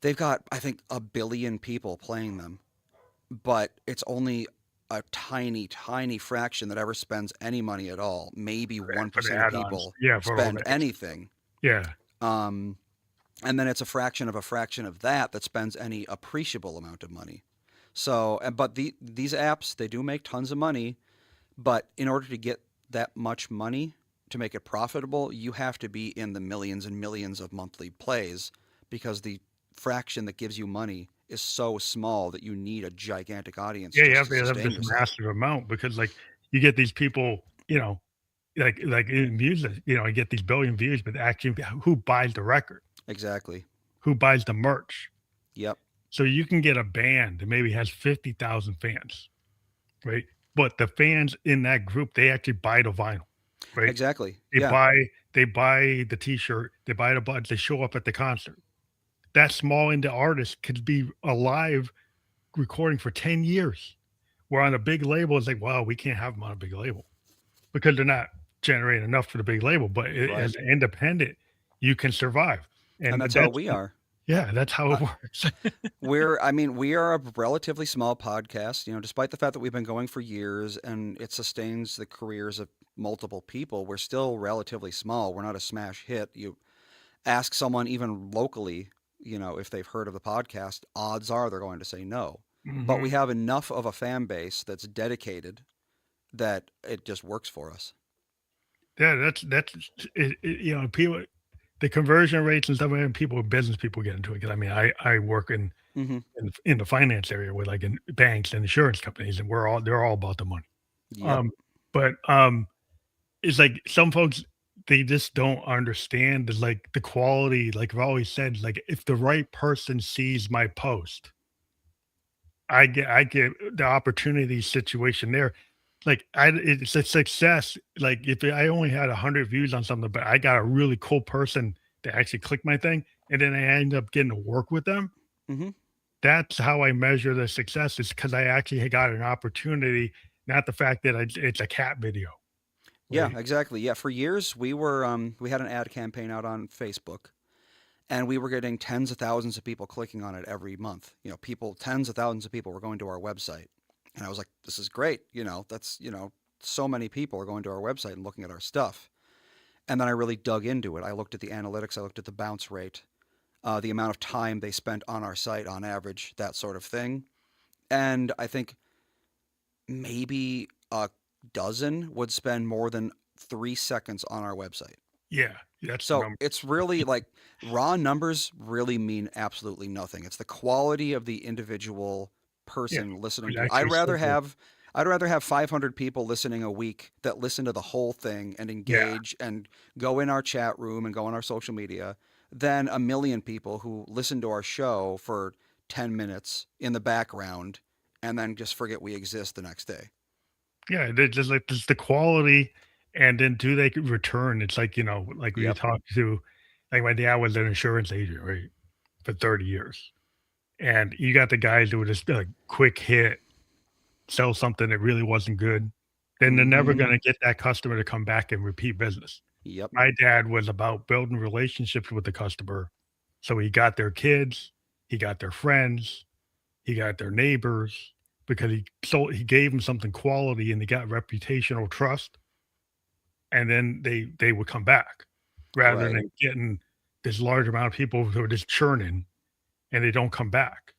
Speaker 2: They've got, I think, 1 billion people playing them, but it's only a tiny, tiny fraction that ever spends any money at all. Maybe
Speaker 1: For the
Speaker 2: 1% of
Speaker 1: add-ons.
Speaker 2: people
Speaker 1: Yeah, for all
Speaker 2: spend
Speaker 1: the
Speaker 2: anything.
Speaker 1: yeah.
Speaker 2: Um, and then it's a fraction of that that spends any appreciable amount of money. So, but these apps, they do make tons of money, but in order to get that much money to make it profitable, you have to be in the millions and millions of monthly plays because the fraction that gives you money is so small that you need a gigantic audience
Speaker 1: Yeah, you
Speaker 2: just
Speaker 1: have
Speaker 2: to
Speaker 1: to have
Speaker 2: sustain
Speaker 1: this
Speaker 2: yourself.
Speaker 1: massive amount because like you get these people, like in music, you get these billion views, but actually who buys the record?
Speaker 2: Exactly.
Speaker 1: Who buys the merch?
Speaker 2: Yep.
Speaker 1: So you can get a band that maybe has 50,000 fans, right? But the fans in that group, they actually buy the vinyl, right?
Speaker 2: Exactly.
Speaker 1: They
Speaker 2: Yeah.
Speaker 1: buy they buy the t-shirt, they buy the buds, they show up at the concert. That small indie artist could be alive recording for 10 years. Where on a big label, it's like, wow, we can't have them on a big label because they're not generating enough for the big label. But
Speaker 2: Right.
Speaker 1: as an independent, you can survive.
Speaker 2: And
Speaker 1: And
Speaker 2: that's how
Speaker 1: that's,
Speaker 2: we are.
Speaker 1: yeah, that's how
Speaker 2: Uh,
Speaker 1: it works.
Speaker 2: we are a relatively small podcast, despite the fact that we've been going for years and it sustains the careers of multiple people, we're still relatively small. We're not a smash hit. You ask someone even locally, if they've heard of the podcast, odds are they're going to say no. But we
Speaker 1: Mhm.
Speaker 2: have enough of a fan base that's dedicated that it just works for us.
Speaker 1: Yeah, that's people, the conversion rates and stuff, and people, business people get into it. 'Cause I mean, I work
Speaker 2: Hmm.
Speaker 1: in the finance area with like in banks and insurance companies, and they're all about the money.
Speaker 2: Yep.
Speaker 1: Um, but it's like some folks, they just don't understand the, like, the quality, like I've always said, like, if the right person sees my post, I get the opportunity situation there. Like, it's a success, like, if I only had 100 views on something, but I got a really cool person to actually click my thing, and then I end up getting to work with them,
Speaker 2: Hmm.
Speaker 1: that's how I measure the success, is because I actually had got an opportunity, not the fact that it's a cat video,
Speaker 2: Yeah,
Speaker 1: right?
Speaker 2: exactly. Yeah, for years we had an ad campaign out on Facebook, and we were getting tens of thousands of people clicking on it every month. Tens of thousands of people were going to our website. And I was like, this is great. That's, so many people are going to our website and looking at our stuff. And then I really dug into it. I looked at the analytics, I looked at the bounce rate, the amount of time they spent on our site on average, that sort of thing. And I think maybe a dozen would spend more than 3 seconds on our website.
Speaker 1: Yeah, that's the
Speaker 2: So
Speaker 1: number.
Speaker 2: it's really like raw numbers really mean absolutely nothing. It's the quality of the individual
Speaker 1: Yeah,
Speaker 2: person listening
Speaker 1: it
Speaker 2: to you.
Speaker 1: actually says it.
Speaker 2: I'd rather have 500 people listening a week that listen to the whole thing and
Speaker 1: Yeah,
Speaker 2: engage and go in our chat room and go on our social media than a million people who listen to our show for 10 minutes in the background and then just forget we exist the next day.
Speaker 1: yeah, they just like just the quality, and then do they return? It's like, like when you
Speaker 2: Yep.
Speaker 1: talk to, like my dad was an insurance agent, right, for 30 years. And you got the guys who would just like quick hit, sell something that really wasn't good. Then they're never
Speaker 2: Mhm.
Speaker 1: gonna get that customer to come back and repeat business.
Speaker 2: Yep.
Speaker 1: My dad was about building relationships with the customer. So he got their kids, he got their friends, he got their neighbors, because he gave them something quality and they got reputational trust, and then they would come back rather
Speaker 2: Right.
Speaker 1: than getting this large amount of people who are just churning and they don't come back.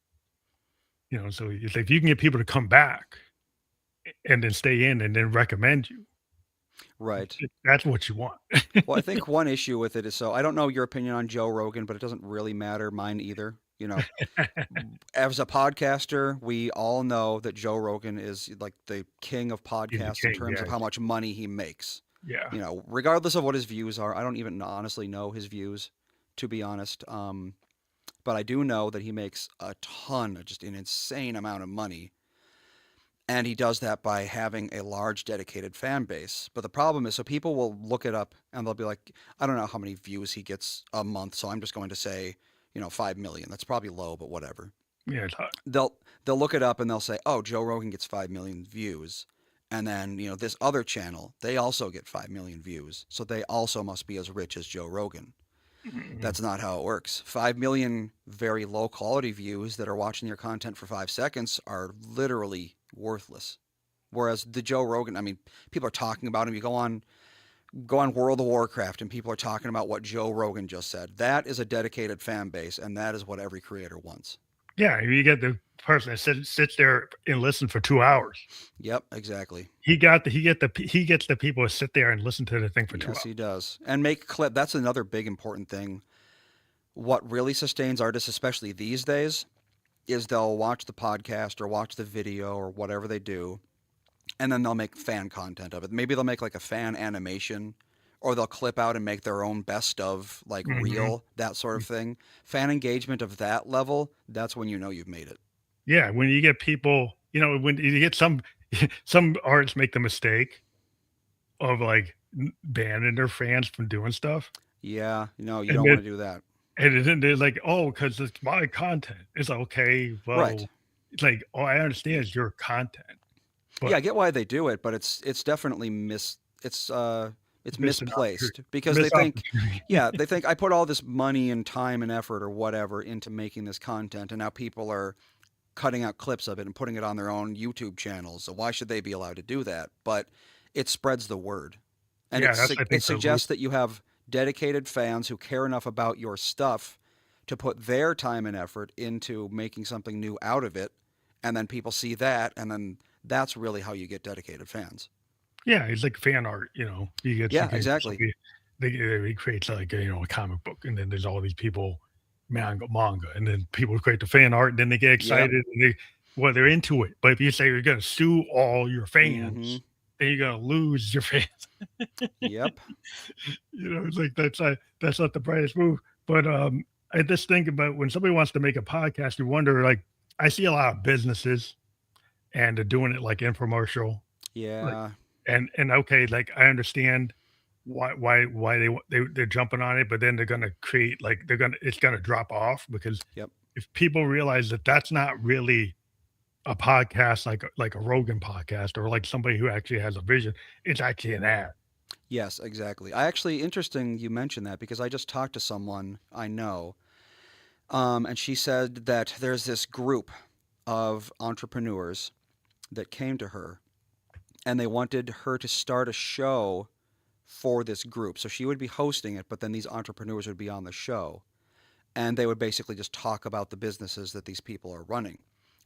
Speaker 1: So it's like if you can get people to come back and then stay in and then recommend you,
Speaker 2: Right.
Speaker 1: that's what you want.
Speaker 2: Well, I think one issue with it is so I don't know your opinion on Joe Rogan, but it doesn't really matter mine either. As a podcaster, we all know that Joe Rogan is like the king of
Speaker 1: He's the
Speaker 2: podcasts in
Speaker 1: king,
Speaker 2: terms of
Speaker 1: yeah,
Speaker 2: how much money he makes.
Speaker 1: yeah.
Speaker 2: Regardless of what his views are, I don't even honestly know his views, to be honest. But I do know that he makes a ton, just an insane amount of money. And he does that by having a large dedicated fan base. But the problem is, so people will look it up and they'll be like, I don't know how many views he gets a month, so I'm just going to say, 5 million. That's probably low, but whatever.
Speaker 1: Yeah, it's hot.
Speaker 2: They'll look it up and they'll say, oh, Joe Rogan gets 5 million views. And then, this other channel, they also get 5 million views. So they also must be as rich as Joe Rogan.
Speaker 1: Mhm.
Speaker 2: That's not how it works. 5 million very low quality views that are watching your content for 5 seconds are literally worthless. Whereas the Joe Rogan, I mean, people are talking about him. You go on World of Warcraft and people are talking about what Joe Rogan just said. That is a dedicated fan base, and that is what every creator wants.
Speaker 1: Yeah, you get the person that sits there and listen for 2 hours.
Speaker 2: Yep, exactly.
Speaker 1: He gets the people to sit there and listen to the thing for 2
Speaker 2: Yes,
Speaker 1: hours.
Speaker 2: he does. And make clip. That's another big important thing. What really sustains artists, especially these days, is they'll watch the podcast or watch the video or whatever they do, and then they'll make fan content of it. Maybe they'll make like a fan animation, or they'll clip out and make their own best of like
Speaker 1: Mhm.
Speaker 2: reel, that sort of thing. Fan engagement of that level, that's when you know you've made it.
Speaker 1: Yeah, when you get people, when you get some artists make the mistake of, like, banning their fans from doing stuff,
Speaker 2: Yeah, no, you
Speaker 1: and
Speaker 2: don't
Speaker 1: then
Speaker 2: want to do that.
Speaker 1: then they're like, "Oh, because it's my content." It's like, "Okay,
Speaker 2: Right.
Speaker 1: well," it's like, "Oh, I understand it's your content,
Speaker 2: Yeah,
Speaker 1: but
Speaker 2: I get why they do it, but it's definitely it's
Speaker 1: missed an opportunity
Speaker 2: misplaced because they
Speaker 1: missed
Speaker 2: think,
Speaker 1: opportunity."
Speaker 2: yeah, they think I put all this money and time and effort or whatever into making this content, and now people are cutting out clips of it and putting it on their own YouTube channels. So why should they be allowed to do that? But it spreads the word, and
Speaker 1: Yeah, that's, I
Speaker 2: it
Speaker 1: think, the root.
Speaker 2: suggests that you have dedicated fans who care enough about your stuff to put their time and effort into making something new out of it, and then people see that, and then that's really how you get dedicated fans.
Speaker 1: Yeah, it's like fan art, you
Speaker 2: Yeah,
Speaker 1: get
Speaker 2: exactly.
Speaker 1: somebody he creates, like, a comic book, and then there's all these people manga, and then people create the fan art, and then they get
Speaker 2: Yep.
Speaker 1: excited, and they're into it, but if you say you're gonna sue all your
Speaker 2: Mm-hmm.
Speaker 1: fans, then you're gonna lose your fans.
Speaker 2: Yep.
Speaker 1: It's like that's not the brightest move, but, I just think about when somebody wants to make a podcast, you wonder, like, I see a lot of businesses, and they're doing it like infomercial, like,
Speaker 2: Yeah.
Speaker 1: and okay, like, I understand why they're jumping on it, but then they're gonna create, like, it's gonna drop off because
Speaker 2: Yep.
Speaker 1: if people realize that that's not really a podcast like a Rogan podcast or like somebody who actually has a vision, it's actually an ad.
Speaker 2: Yes, exactly. I actually interesting you mentioned that because I just talked to someone I know, and she said that there's this group of entrepreneurs that came to her, and they wanted her to start a show for this group. So she would be hosting it, but then these entrepreneurs would be on the show, and they would basically just talk about the businesses that these people are running.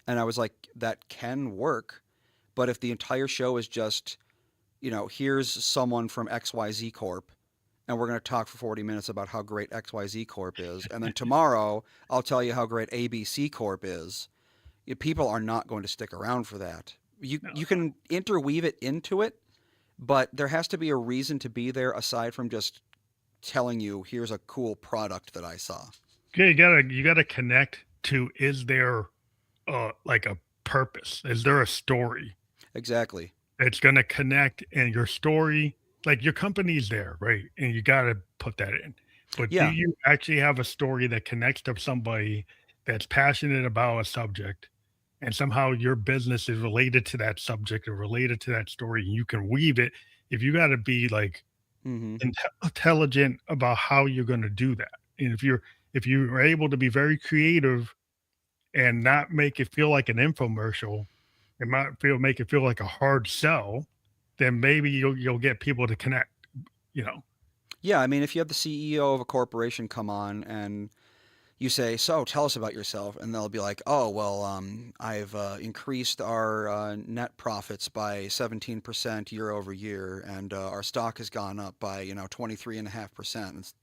Speaker 2: And I was like, that can work, but if the entire show is just, here's someone from XYZ Corp, and we're going to talk for 40 minutes about how great XYZ Corp is, and then tomorrow I'll tell you how great ABC Corp is, people are not going to stick around for that.
Speaker 1: No,
Speaker 2: You can interweave it into it, but there has to be a reason to be there aside from just telling you, here's a cool product that I saw.
Speaker 1: yeah, you gotta connect to, is there, like, a purpose? Is there a story
Speaker 2: Exactly.
Speaker 1: that's gonna connect, and your story, like, your company's there, right? And you gotta put that in. But do
Speaker 2: Yeah.
Speaker 1: you actually have a story that connects to somebody that's passionate about a subject, and somehow your business is related to that subject or related to that story, and you can weave it? If you gotta be, like,
Speaker 2: Mm-hmm.
Speaker 1: intelligent about how you're gonna do that, and if you are able to be very creative and not make it feel like an infomercial, it might make it feel like a hard sell, then maybe you'll get people to connect, you know?
Speaker 2: Yeah, I mean, if you have the CEO of a corporation come on and you say, "So, tell us about yourself," and they'll be like, "Oh, well, I've increased our net profits by 17% year over year, and our stock has gone up by 23.5%."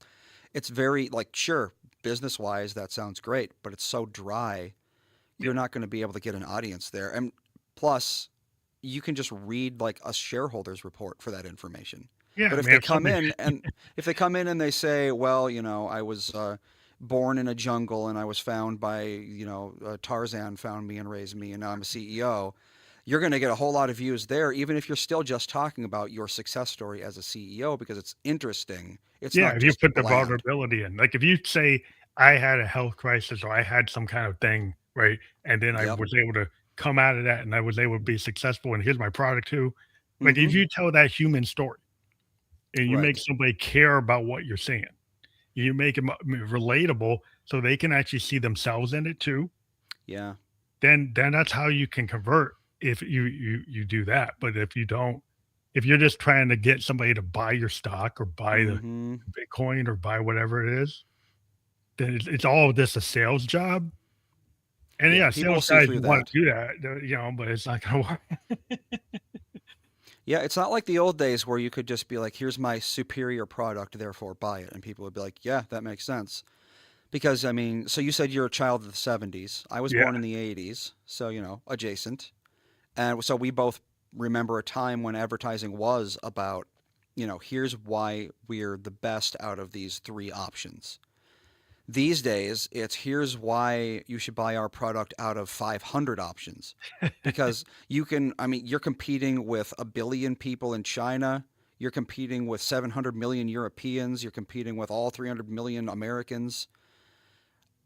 Speaker 2: It's very like, sure, business wise that sounds great, but it's so dry.
Speaker 1: Yeah.
Speaker 2: You're not going to be able to get an audience there, and plus, you can just read like a shareholders report for that information.
Speaker 1: Yeah,
Speaker 2: But
Speaker 1: I mean, if somebody
Speaker 2: if they come in and they say, well, I was born in a jungle and I was found by, Tarzan found me and raised me and now I'm a CEO, you're going to get a whole lot of views there, even if you're still just talking about your success story as a CEO because it's interesting. It's
Speaker 1: yeah,
Speaker 2: not
Speaker 1: if you
Speaker 2: just
Speaker 1: put the
Speaker 2: bland.
Speaker 1: vulnerability in, like, if you say, "I had a health crisis," or "I had some kind of thing," right? And then I
Speaker 2: Yep.
Speaker 1: was able to come out of that, and I was able to be successful, and here's my product too. Like,
Speaker 2: Mm-hmm.
Speaker 1: if you tell that human story and you make
Speaker 2: Right.
Speaker 1: somebody care about what you're saying, you make them relatable so they can actually see themselves in it too,
Speaker 2: Yeah.
Speaker 1: then that's how you can convert, if you do that. But if you don't, if you're just trying to get somebody to buy your stock or buy the
Speaker 2: Mm-hmm.
Speaker 1: Bitcoin or buy whatever it is, then it's all just a sales job. And
Speaker 2: Yeah,
Speaker 1: yeah,
Speaker 2: people will
Speaker 1: sales
Speaker 2: see
Speaker 1: guys
Speaker 2: through
Speaker 1: want
Speaker 2: that.
Speaker 1: to do that, but it's not gonna work.
Speaker 2: Yeah, it's not like the old days where you could just be like, here's my superior product, therefore buy it. And people would be like, yeah, that makes sense. Because, I mean, so you said you're a child of the 70s. I was
Speaker 1: Yeah.
Speaker 2: born in the 80s, so, adjacent. And so we both remember a time when advertising was about, here's why we're the best out of these three options. These days, it's here's why you should buy our product out of 500 options. Because you're competing with a billion people in China. You're competing with 700 million Europeans. You're competing with all 300 million Americans.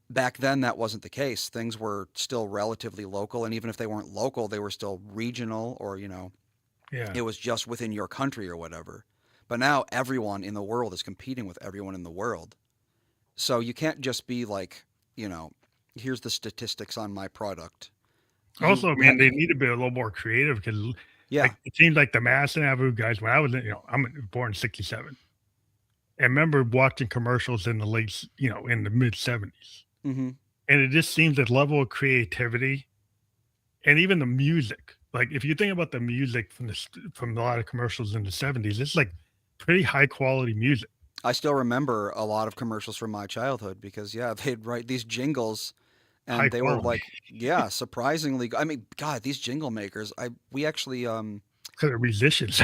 Speaker 2: Back then, that wasn't the case. Things were still relatively local. And even if they weren't local, they were still regional or,
Speaker 1: Yeah.
Speaker 2: it was just within your country or whatever. But now everyone in the world is competing with everyone in the world. So you can't just be like, here's the statistics on my product. You,
Speaker 1: Also,
Speaker 2: ha-
Speaker 1: man, they need to be a little more creative because,
Speaker 2: yeah.
Speaker 1: like, it seems like the Mass and Avenue guys, when I was, I'm born in '67, and remember watching commercials in the in the mid '70s,
Speaker 2: Mm-hmm.
Speaker 1: and it just seems that level of creativity and even the music. Like, if you think about the music from a lot of commercials in the '70s, it's like pretty high quality music.
Speaker 2: I still remember a lot of commercials from my childhood because, yeah, they'd write these jingles
Speaker 1: High
Speaker 2: and they were
Speaker 1: quality
Speaker 2: like, yeah, surprisingly. I mean, God, these jingle makers. We actually
Speaker 1: because they're musicians.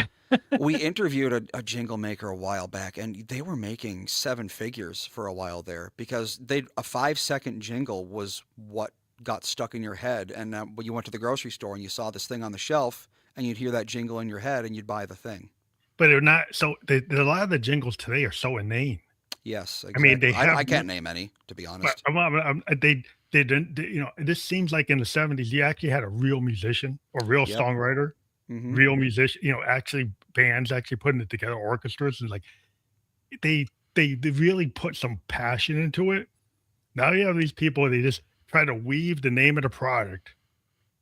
Speaker 2: we interviewed a jingle maker a while back, and they were making seven figures for a while there because a 5 second jingle was what got stuck in your head. And when you went to the grocery store and you saw this thing on the shelf, and you'd hear that jingle in your head, and you'd buy the thing.
Speaker 1: But they're not so a lot of the jingles today are so inane.
Speaker 2: Yes,
Speaker 1: I mean,
Speaker 2: exactly.
Speaker 1: they have
Speaker 2: I can't name any, to be
Speaker 1: but
Speaker 2: honest.
Speaker 1: they didn't this seems like in the '70s, you actually had a real musician or real
Speaker 2: Yep.
Speaker 1: songwriter,
Speaker 2: Mm-hmm.
Speaker 1: real musician, actually bands actually putting it together, orchestras, and like they they really put some passion into it. Now you have these people, they just try to weave the name of the product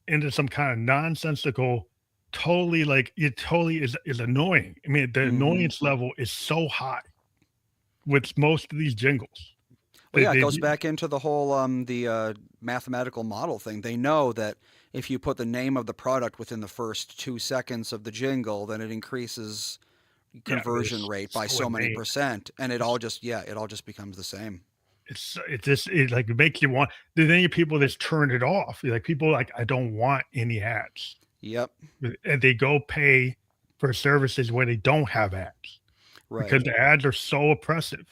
Speaker 1: into some kind of nonsensical, totally like it totally is annoying. I mean, the
Speaker 2: Mm-hmm.
Speaker 1: annoyance level is so high with most of these jingles.
Speaker 2: Well, yeah, it
Speaker 1: They
Speaker 2: goes back into the whole the mathematical model thing. They know that if you put the name of the product within the first 2 seconds of the jingle, then it increases
Speaker 1: yeah, but
Speaker 2: conversion
Speaker 1: it's
Speaker 2: rate by
Speaker 1: so
Speaker 2: so many
Speaker 1: inane.
Speaker 2: percent, and it all just becomes the same.
Speaker 1: It just it like it makes you want. Then you people just turn it off. Like people like I don't want any ads,
Speaker 2: Yep.
Speaker 1: and they go pay for services where they don't have ads
Speaker 2: Right.
Speaker 1: because the ads are so oppressive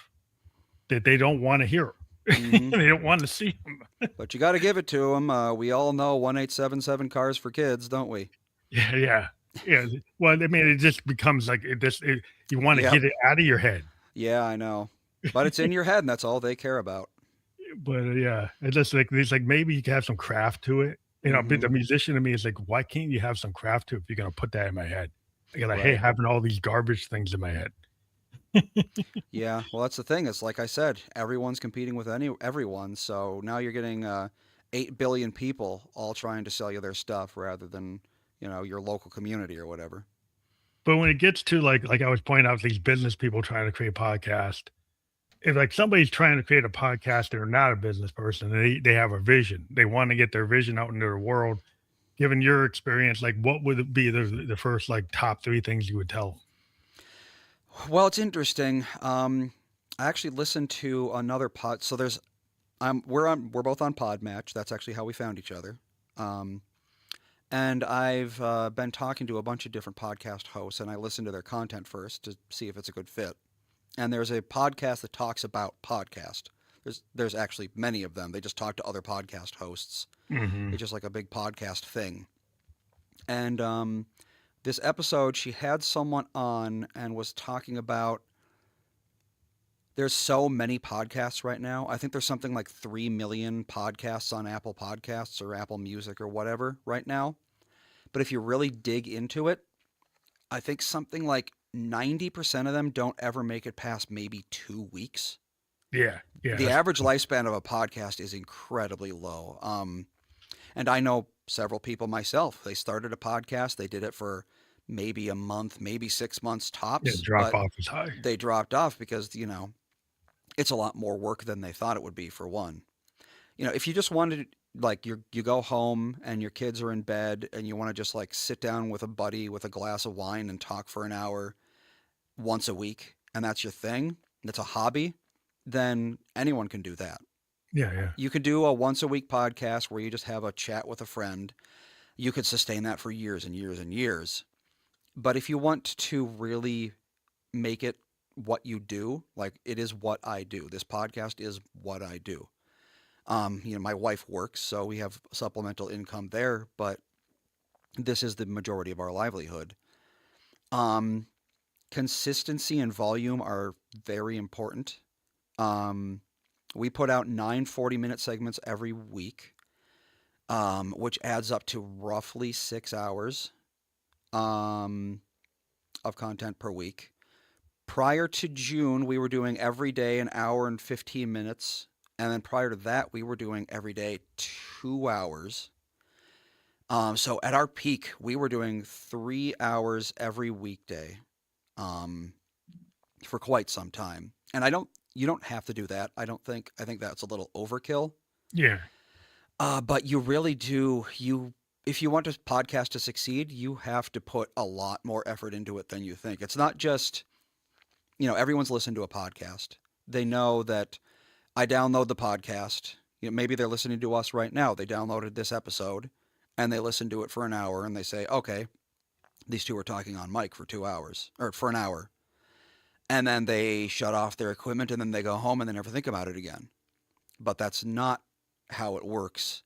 Speaker 1: that they don't want to hear 'em.
Speaker 2: Mm-hmm.
Speaker 1: They don't want to see them.
Speaker 2: But you got to give it to them. We all know 1877 cars for kids, don't we?
Speaker 1: Yeah, yeah, yeah. Well, I mean, it just becomes like you want to
Speaker 2: Yep.
Speaker 1: get it out of your head.
Speaker 2: Yeah, I know. But it's in your head, and that's all they care about.
Speaker 1: But yeah, it's just like it's like maybe you can have some craft to it. But
Speaker 2: Mm-hmm.
Speaker 1: the musician to me is like, why can't you have some craft to it if you're gonna put that in my head? I got I hate
Speaker 2: Right.
Speaker 1: having all these garbage things in my head.
Speaker 2: Yeah, well, that's the thing. It's like I said, everyone's competing with everyone. So now you're getting 8 billion people all trying to sell you their stuff rather than your local community or whatever.
Speaker 1: But when it gets to like I was pointing out these business people trying to create a podcast, if like somebody's trying to create a podcast, they're not a business person. They have a vision. They want to get their vision out into the world. Given your experience, like what would be the first like top three things you would tell them?
Speaker 2: Well, it's interesting. I actually listened to another pod. So we're both on Podmatch. That's actually how we found each other. Um, and I've been talking to a bunch of different podcast hosts, and I listen to their content first to see if it's a good fit. And there's a podcast that talks about podcast. There's actually many of them. They just talk to other podcast hosts.
Speaker 1: Hmm.
Speaker 2: It's just like a big podcast thing. And this episode, she had someone on and was talking about there's so many podcasts right now. I think there's something like 3 million podcasts on Apple Podcasts or Apple Music or whatever right now. But if you really dig into it, I think something like 90% of them don't ever make it past maybe 2 weeks.
Speaker 1: Yeah, yeah,
Speaker 2: The average lifespan of a podcast is incredibly low. And I know several people myself. They started a podcast, they did it for maybe a month, maybe 6 months
Speaker 1: yeah.
Speaker 2: tops,
Speaker 1: Drop
Speaker 2: but
Speaker 1: off is high.
Speaker 2: they dropped off because, it's a lot more work than they thought it would be for one. If you just wanted like you go home and your kids are in bed and you want to just like sit down with a buddy with a glass of wine and talk for an hour once a week, and that's your thing, that's a hobby, then anyone can do that.
Speaker 1: Yeah, yeah,
Speaker 2: You could do a once a week podcast where you just have a chat with a friend. You could sustain that for years and years and years. But if you want to really make it what you do, like it is what I do. This podcast is what I do. My wife works, so we have supplemental income there, but this is the majority of our livelihood. Um, Consistency and volume are very important. Um, we put out 9 40-minute segments every week, which adds up to roughly 6 hours um, of content per week. Prior to June, we were doing every day an hour and 15 minutes. And then prior to that, we were doing every day 2 hours. So at our peak, we were doing 3 hours every weekday um, for quite some time. And you don't have to do that. I don't think, I think that's a little overkill.
Speaker 1: yeah,
Speaker 2: But you really do, if you want a podcast to succeed, you have to put a lot more effort into it than you think. It's not just, everyone's listened to a podcast. They know that I download the podcast. Maybe they're listening to us right now. They downloaded this episode and they listen to it for an hour and they say, okay, these two are talking on mic for 2 hours or for an hour. And then they shut off their equipment and then they go home and they never think about it again. But that's not how it works,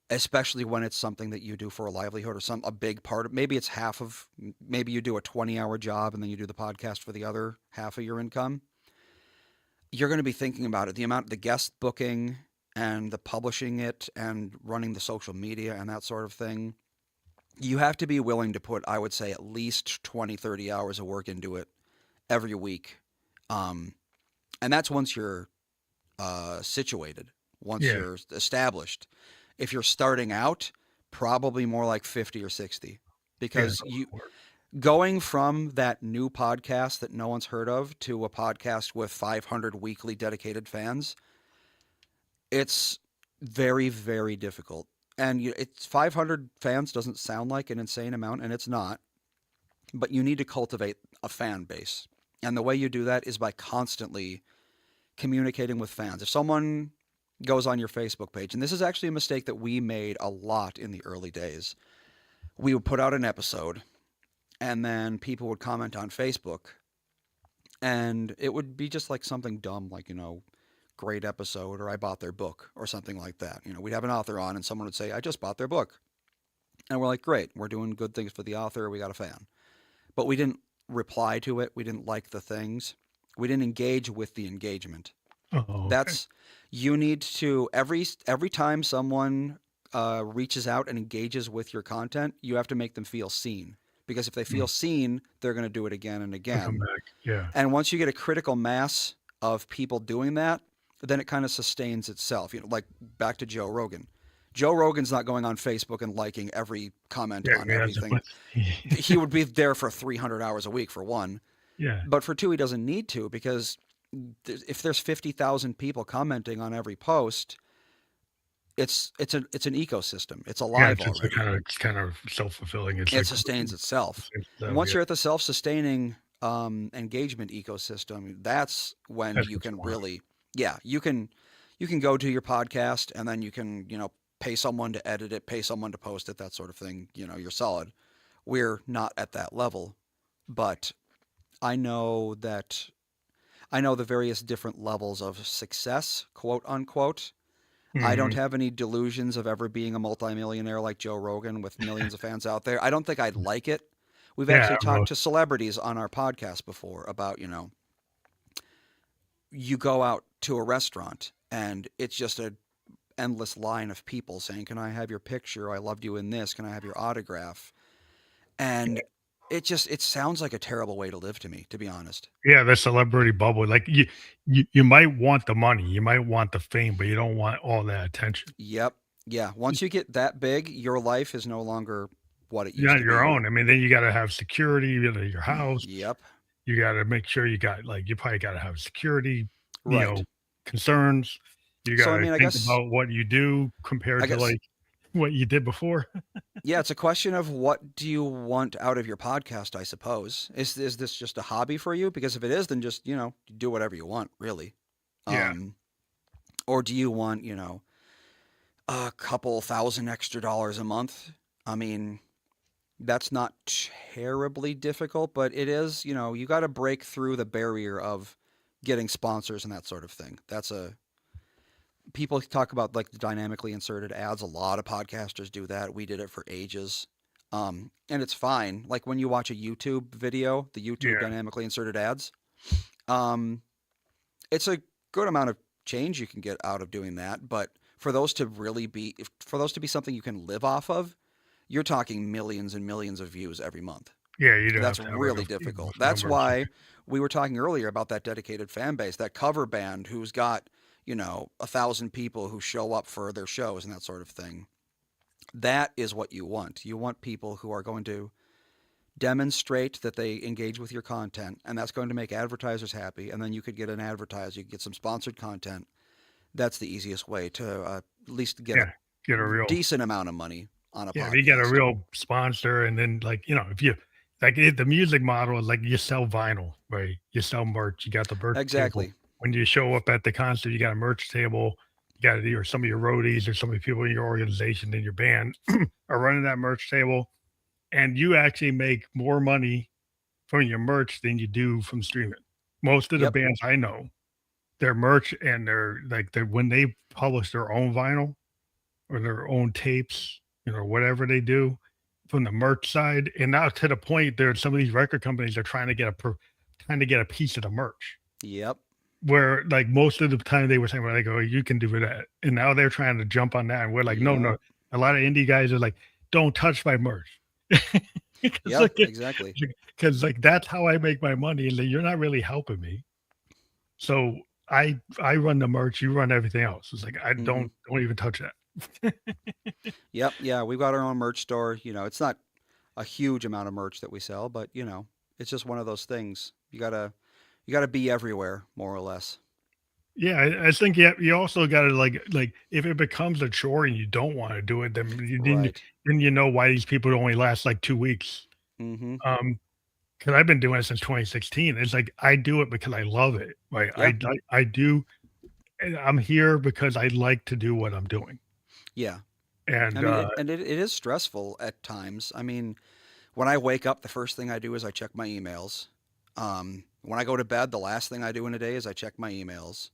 Speaker 2: especially when it's something that you do for a livelihood or a big part of, maybe it's half of, maybe you do a 20-hour job and then you do the podcast for the other half of your income. You're going to be thinking about it, the guest booking and the publishing it and running the social media and that sort of thing. You have to be willing to put, I would say, at least 20 30 hours of work into it every week. And that's once you're situated, once
Speaker 1: yeah,
Speaker 2: you're established. If you're starting out, probably more like 50 or 60
Speaker 1: yeah.
Speaker 2: because going from that new podcast that no one's heard of to a podcast with 500 weekly dedicated fans, it's very, very difficult. And it's 500 fans doesn't sound like an insane amount, and it's not. But you need to cultivate a fan base. And the way you do that is by constantly communicating with fans. If someone goes on your Facebook page, and this is actually a mistake that we made a lot in the early days, we would put out an episode, and then people would comment on Facebook, and it would be just like something dumb, like, great episode, or I bought their book, or something like that. We'd have an author on, and someone would say, I just bought their book. And we're like, great, we're doing good things for the author, we got a fan. But we didn't reply to it, we didn't like the things, we didn't engage with the engagement.
Speaker 1: Oh, okay.
Speaker 2: That's, you need to, every time someone reaches out and engages with your content, you have to make them feel seen. Because if they feel seen, they're going to do it again and
Speaker 1: I'll come
Speaker 2: again.
Speaker 1: back. Yeah,
Speaker 2: And once you get a critical mass of people doing that, then it kind of sustains itself. Like back to Joe Rogan. Joe Rogan's not going on Facebook and liking every comment
Speaker 1: yeah.
Speaker 2: on
Speaker 1: He has a
Speaker 2: everything. He would be there for 300 hours a week for one.
Speaker 1: yeah,
Speaker 2: But for two, he doesn't need to, because if there's 50,000 people commenting on every post, it's an ecosystem. It's
Speaker 1: yeah.
Speaker 2: alive
Speaker 1: It's
Speaker 2: already.
Speaker 1: it's kind of self fulfilling. It's
Speaker 2: It
Speaker 1: like
Speaker 2: sustains itself.
Speaker 1: so,
Speaker 2: And once
Speaker 1: yeah,
Speaker 2: you're at the self-sustaining engagement ecosystem, that's when
Speaker 1: that's
Speaker 2: you
Speaker 1: what's
Speaker 2: can
Speaker 1: fun.
Speaker 2: really, yeah, you can go to your podcast and then you can, pay someone to edit it, pay someone to post it, that sort of thing. You're solid. We're not at that level, but I know that I know the various different levels of success, quote unquote. I don't
Speaker 1: Hmm.
Speaker 2: have any delusions of ever being a multimillionaire like Joe Rogan with millions of fans out there. I don't think I'd like it. We've
Speaker 1: Yeah,
Speaker 2: actually
Speaker 1: well,
Speaker 2: talked to celebrities on our podcast before about, you go out to a restaurant and it's just a endless line of people saying, "Can I have your picture? I loved you in this. Can I have your autograph?" And it sounds like a terrible way to live to me, to be honest.
Speaker 1: yeah, the celebrity bubble. Like you might want the money, you might want the fame, but you don't want all that attention.
Speaker 2: Yep. Yeah. Once you get that big, your life is no longer what it
Speaker 1: You're
Speaker 2: used
Speaker 1: on
Speaker 2: to
Speaker 1: your
Speaker 2: be.
Speaker 1: own. I mean, then you got to have security, your house.
Speaker 2: Yep.
Speaker 1: You got to make sure you got you probably got to have security,
Speaker 2: Right.
Speaker 1: concerns. You
Speaker 2: So I
Speaker 1: gotta
Speaker 2: mean,
Speaker 1: think about what you do compared
Speaker 2: I
Speaker 1: to
Speaker 2: guess
Speaker 1: like what you did before.
Speaker 2: yeah, it's a question of what do you want out of your podcast, I suppose. Is this just a hobby for you? Because if it is, then just, do whatever you want, really.
Speaker 1: Yeah.
Speaker 2: Um, or do you want, a couple thousand extra dollars a month? I mean, that's not terribly difficult, but it is, you got to break through the barrier of getting sponsors and that sort of thing. People talk about like the dynamically inserted ads. A lot of podcasters do that. We did it for ages. And it's fine. Like when you watch a YouTube video, the YouTube
Speaker 1: Yeah.
Speaker 2: dynamically inserted ads, um, it's a good amount of change you can get out of doing that. But for those to be something you can live off of, you're talking millions and millions of views every month.
Speaker 1: Yeah, you do
Speaker 2: And that's
Speaker 1: have to have like
Speaker 2: really
Speaker 1: a
Speaker 2: difficult. That's
Speaker 1: numbers.
Speaker 2: why we were talking earlier about that dedicated fan base, that cover band who's got, 1,000 people who show up for their shows and that sort of thing. That is what you want. You want people who are going to demonstrate that they engage with your content, and that's going to make advertisers happy. And then you could get an advertiser, you could get some sponsored content. That's the easiest way to at least get a
Speaker 1: Yeah, get a real
Speaker 2: decent amount of money on a
Speaker 1: yeah, if you get a
Speaker 2: podcast.
Speaker 1: real sponsor and then like, if you like the music model is like you sell vinyl, right? You sell merch, you got the merch table.
Speaker 2: Exactly.
Speaker 1: When you show up at the concert, you got a merch table, you got or some of your roadies or some of the people in your organization and your band are running that merch table, and you actually make more money from your merch than you do from streaming. Most of the
Speaker 2: Yep.
Speaker 1: bands I know, their merch and their like their when they publish their own vinyl or their own tapes, whatever they do from the merch side. And now to the point there, some of these record companies are trying to get a piece of the merch.
Speaker 2: Yep.
Speaker 1: Where like most of the time they were saying, well, like, oh, you can do that. And now they're trying to jump on that. And we're like, no,
Speaker 2: Yep.
Speaker 1: no. A lot of indie guys are like, don't touch my merch. Because
Speaker 2: Yeah,
Speaker 1: like,
Speaker 2: exactly.
Speaker 1: like that's how I make my money. And like, you're not really helping me. So I run the merch, you run everything else. It's like I
Speaker 2: Hmm.
Speaker 1: don't even touch that.
Speaker 2: Yep. Yeah, we've got our own merch store. It's not a huge amount of merch that we sell, but it's just one of those things. You gotta be everywhere, more or less.
Speaker 1: Yeah, I think you also gotta like if it becomes a chore and you don't wanna do it, then
Speaker 2: Right.
Speaker 1: then you know why these people only last like 2 weeks.
Speaker 2: Hmm.
Speaker 1: Because 'cause I've been doing it since 2016. It's like I do it because I love it. Like
Speaker 2: Yeah.
Speaker 1: I do and I'm here because I like to do what I'm doing.
Speaker 2: Yeah. I
Speaker 1: And,
Speaker 2: mean, it is stressful at times. I mean, when I wake up, the first thing I do is I check my emails. When I go to bed, the last thing I do in a day is I check my emails.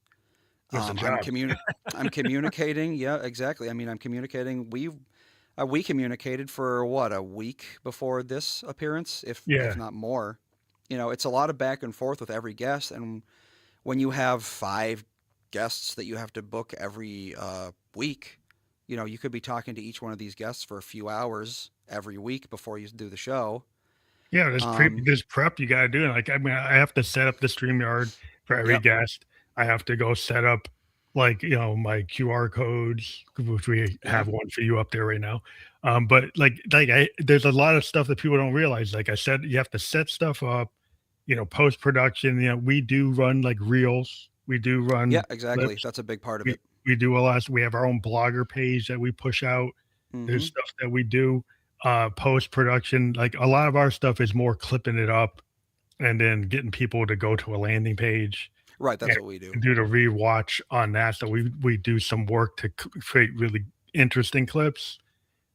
Speaker 1: it's a
Speaker 2: Um, I'm
Speaker 1: job.
Speaker 2: communi- I'm communicating. Yeah, exactly. I mean, I'm communicating. We communicated for what, a week before this appearance, if
Speaker 1: Yeah.
Speaker 2: not more. It's a lot of back and forth with every guest, and when you have 5 guests that you have to book every week, you could be talking to each one of these guests for a few hours every week before you do the show.
Speaker 1: Yeah,
Speaker 2: Um,
Speaker 1: there's prep you gotta do, like, I mean, I have to set up the StreamYard for every
Speaker 2: yep.
Speaker 1: guest. I have to go set up, like, my QR codes, which we
Speaker 2: Yeah.
Speaker 1: have one for you up there right now. But, I there's a lot of stuff that people don't realize, like I said, you have to set stuff up, post-production, we do run, like, reels. We do
Speaker 2: Yeah.
Speaker 1: run
Speaker 2: Exactly.
Speaker 1: clips.
Speaker 2: That's a big part of
Speaker 1: We
Speaker 2: it.
Speaker 1: we do a lot we have our own blogger page that we push out. There's
Speaker 2: Hmm.
Speaker 1: stuff that we do, post-production, like, a lot of our stuff is more clipping it up and then getting people to go to a landing page
Speaker 2: Right.
Speaker 1: and
Speaker 2: That's what we do.
Speaker 1: do the rewatch on that, so we do some work to create really interesting clips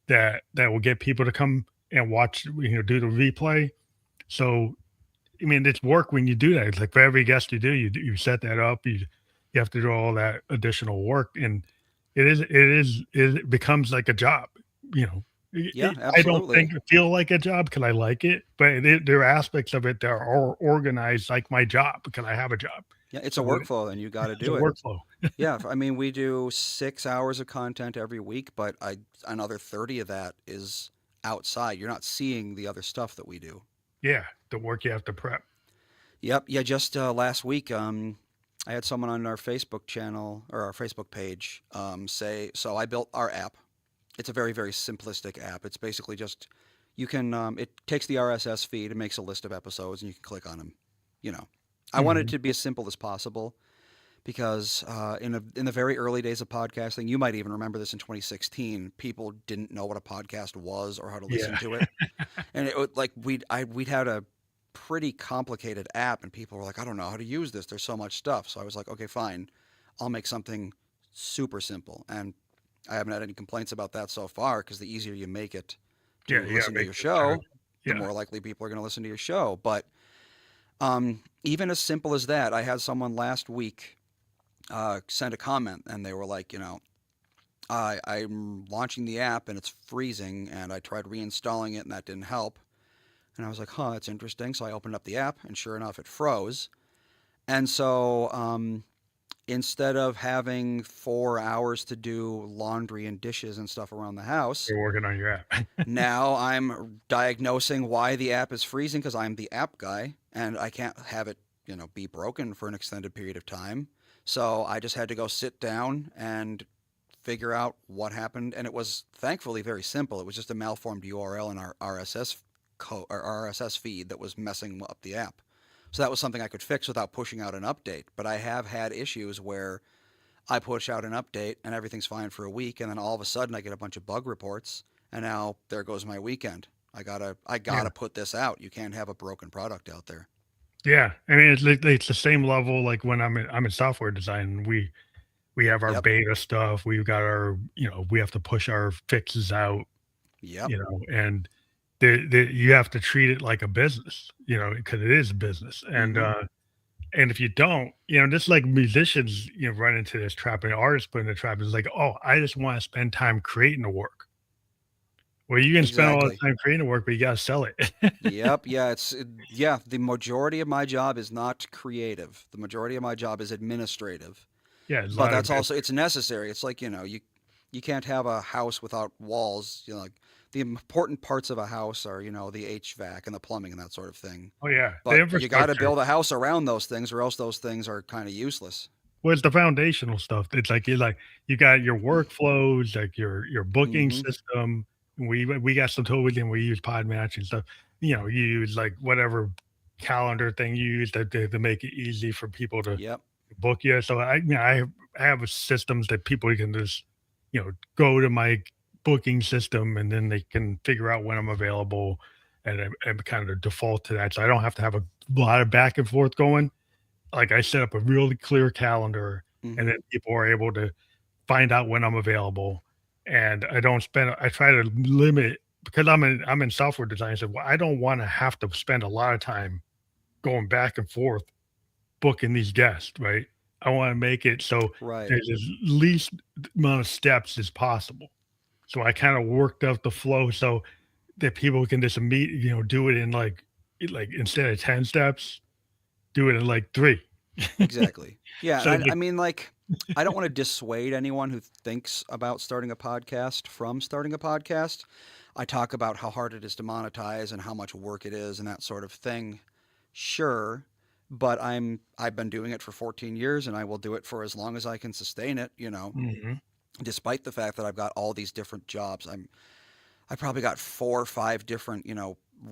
Speaker 1: that will get people to come and watch, do the replay. So, I mean, it's work when you do that. It's like for every guest you set that up, you have to do all that additional work, and it becomes like a job, you know.
Speaker 2: Yeah.
Speaker 1: I don't
Speaker 2: Absolutely.
Speaker 1: think it feel like a job because I like it, but there are aspects of it that are organized like my job because I have a job.
Speaker 2: Yeah. It's a
Speaker 1: So
Speaker 2: workflow, and you got to
Speaker 1: it's a
Speaker 2: do it.
Speaker 1: workflow.
Speaker 2: Yeah. I mean, we do 6 hours of content every week, but another 30 of that is outside. You're not seeing the other stuff that we do.
Speaker 1: Yeah, the work you have to prep.
Speaker 2: Yep. Yeah. Just last week, I had someone on our Facebook channel or our Facebook page say, so I built our app. It's a very, very simplistic app. It's basically just it takes the RSS feed and makes a list of episodes, and you can click on them. You know, I wanted it
Speaker 1: Mhm.
Speaker 2: to be as simple as possible, because in the very early days of podcasting, you might even remember this in 2016, people didn't know what a podcast was or how to listen
Speaker 1: Yeah.
Speaker 2: to it. And it would like we'd had a pretty complicated app, and people were like, I don't know how to use this. There's so much stuff. So I was like, okay, fine, I'll make something super simple. And I haven't had any complaints about that so far because the easier you make it
Speaker 1: Yeah.
Speaker 2: to
Speaker 1: Yeah.
Speaker 2: listen to
Speaker 1: Make
Speaker 2: your
Speaker 1: it better.
Speaker 2: show, the
Speaker 1: Yeah.
Speaker 2: more likely people are going to listen to your show. But even as simple as that, I had someone last week send a comment, and they were like, I'm launching the app and it's freezing, and I tried reinstalling it and that didn't help. And I was like, huh, that's interesting. So I opened up the app, and sure enough, it froze. And so instead of having 4 hours to do laundry and dishes and stuff around the house,
Speaker 1: You're working on your app.
Speaker 2: now I'm diagnosing why the app is freezing because I'm the app guy and I can't have it, be broken for an extended period of time. So I just had to go sit down and figure out what happened. And it was thankfully very simple. It was just a malformed URL in our RSS feed that was messing up the app. So that was something I could fix without pushing out an update. But I have had issues where I push out an update and everything's fine for a week, and then all of a sudden I get a bunch of bug reports, and now there goes my weekend. I
Speaker 1: Yeah.
Speaker 2: gotta put this out. You can't have a broken product out there.
Speaker 1: Yeah. I mean, it's the same level. Like when I'm in software design, we have our
Speaker 2: Yep.
Speaker 1: beta stuff. We've got our, we have to push our fixes out,
Speaker 2: Yep.
Speaker 1: and you have to treat it like a business, because it is a business. And,
Speaker 2: Mm-hmm.
Speaker 1: and if you don't, just like musicians, run into this trap, and artists put in the trap is like, oh, I just want to spend time creating the work. Well, you can spend all the
Speaker 2: Exactly.
Speaker 1: time creating the work, but you got to sell it.
Speaker 2: Yep. Yeah. Yeah. The majority of my job is not creative. The majority of my job is administrative.
Speaker 1: Yeah, there's a
Speaker 2: But
Speaker 1: lot of
Speaker 2: that's also it's necessary. It's like you can't have a house without walls. Like the important parts of a house are the HVAC and the plumbing and that sort of thing.
Speaker 1: oh yeah, the
Speaker 2: But you got to
Speaker 1: infrastructure.
Speaker 2: build a house around those things, or else those things are kind of useless.
Speaker 1: Well, it's the foundational stuff. It's like you got your workflows, like your booking
Speaker 2: Hmm.
Speaker 1: system. We got some tools and we use Podmatch and stuff. You use like whatever calendar thing you use to make it easy for people to
Speaker 2: Yep.
Speaker 1: book you. So I have systems that people can just go to my booking system, and then they can figure out when I'm available, and kind of default to that. So I don't have to have a lot of back and forth going. Like I set up a really clear calendar, and
Speaker 2: Hmm.
Speaker 1: then people are able to find out when I'm available. And I try to limit, because I'm in software design. So I don't want to have to spend a lot of time going back and forth booking these guests, right? I want to make it so
Speaker 2: Right.
Speaker 1: there's as least amount of steps as possible. So I kind of worked out the flow so that people can just do it in like instead of 10 steps, do it in like 3.
Speaker 2: Exactly. Yeah,
Speaker 1: So
Speaker 2: and I
Speaker 1: the
Speaker 2: mean, like, I don't want to dissuade anyone who thinks about starting a podcast from starting a podcast. I talk about how hard it is to monetize and how much work it is and that sort of thing. Sure, but I've been doing it for 14 years and I will do it for as long as I can sustain it,
Speaker 1: Mhm.
Speaker 2: despite the fact that I've got all these different jobs. I probably got 4 or 5 different,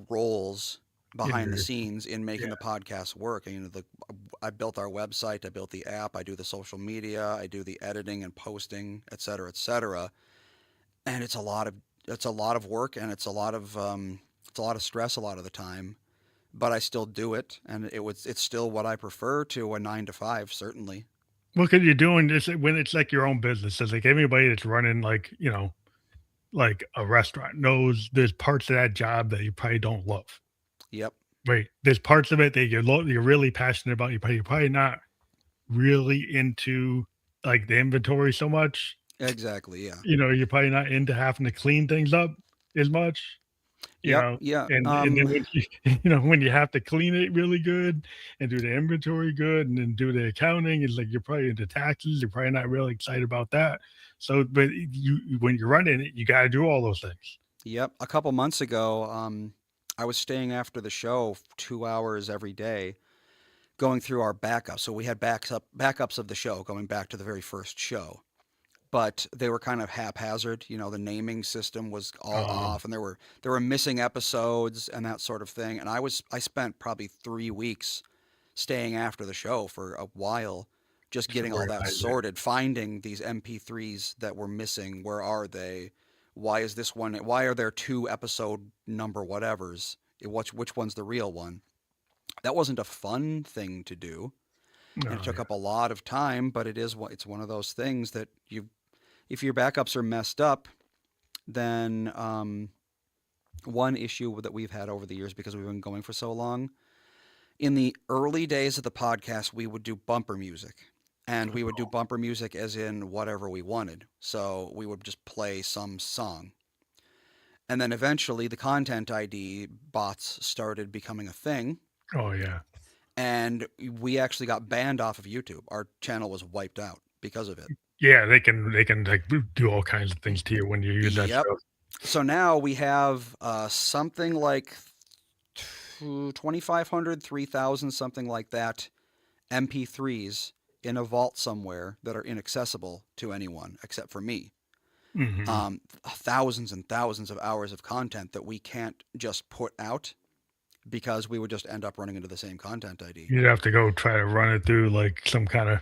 Speaker 2: roles
Speaker 1: In
Speaker 2: behind the
Speaker 1: your
Speaker 2: scenes in
Speaker 1: Yeah.
Speaker 2: making the podcast work. And, I built our website, I built the app, I do the social media, I do the editing and posting, et cetera, et cetera. And it's a lot of work, and it's a lot of stress a lot of the time. But I still do it, and it's still what I prefer to a 9 to 5, certainly.
Speaker 1: What could you doing this when it's like your own business? It's like anybody that's running like a restaurant knows there's parts of that job that you probably don't love.
Speaker 2: Yep.
Speaker 1: Right. There's parts of it that you're really passionate about. You're probably not really into like the inventory so much.
Speaker 2: Exactly. Yeah.
Speaker 1: You're probably not into having to clean things up as much, you
Speaker 2: Yep.
Speaker 1: know,
Speaker 2: Yeah.
Speaker 1: and then when you when you have to clean it really good and do the inventory good and then do the accounting, it's like you're probably into taxes. You're probably not really excited about that. So, but when you're running it, you got to do all those things.
Speaker 2: Yep. A couple months ago, I was staying after the show 2 hours every day, going through our backups. So we had backups of the show going back to the very first show, but they were kind of haphazard. The naming system was all
Speaker 1: Um,
Speaker 2: off, and there were missing episodes and that sort of thing. And I spent probably 3 weeks staying after the show for a while, just
Speaker 1: to
Speaker 2: getting all that
Speaker 1: organize it.
Speaker 2: sorted, finding these MP3s that were missing. Where are they? Why is this one? Why are there two episode number whatevers? Which one's the real one? That wasn't a fun thing to do, and it
Speaker 1: Oh
Speaker 2: took
Speaker 1: yeah.
Speaker 2: up a lot of time. But it's one of those things that if your backups are messed up, then one issue that we've had over the years because we've been going for so long. In the early days of the podcast, we would do bumper music. And we would do bumper music as in whatever we wanted. So we would just play some song. And then eventually the content ID bots started becoming a thing.
Speaker 1: Oh yeah.
Speaker 2: And we actually got banned off of YouTube. Our channel was wiped out because of it.
Speaker 1: Yeah, they can like do all kinds of things to you when you use that
Speaker 2: Yep.
Speaker 1: stuff.
Speaker 2: So now we have something like 2,500, 3,000, something like that, MP3s in a vault somewhere that are inaccessible to anyone except for me.
Speaker 1: Hmm.
Speaker 2: Thousands and thousands of hours of content that we can't just put out because we would just end up running into the same content ID.
Speaker 1: You'd have to go try to run it through like some kind of.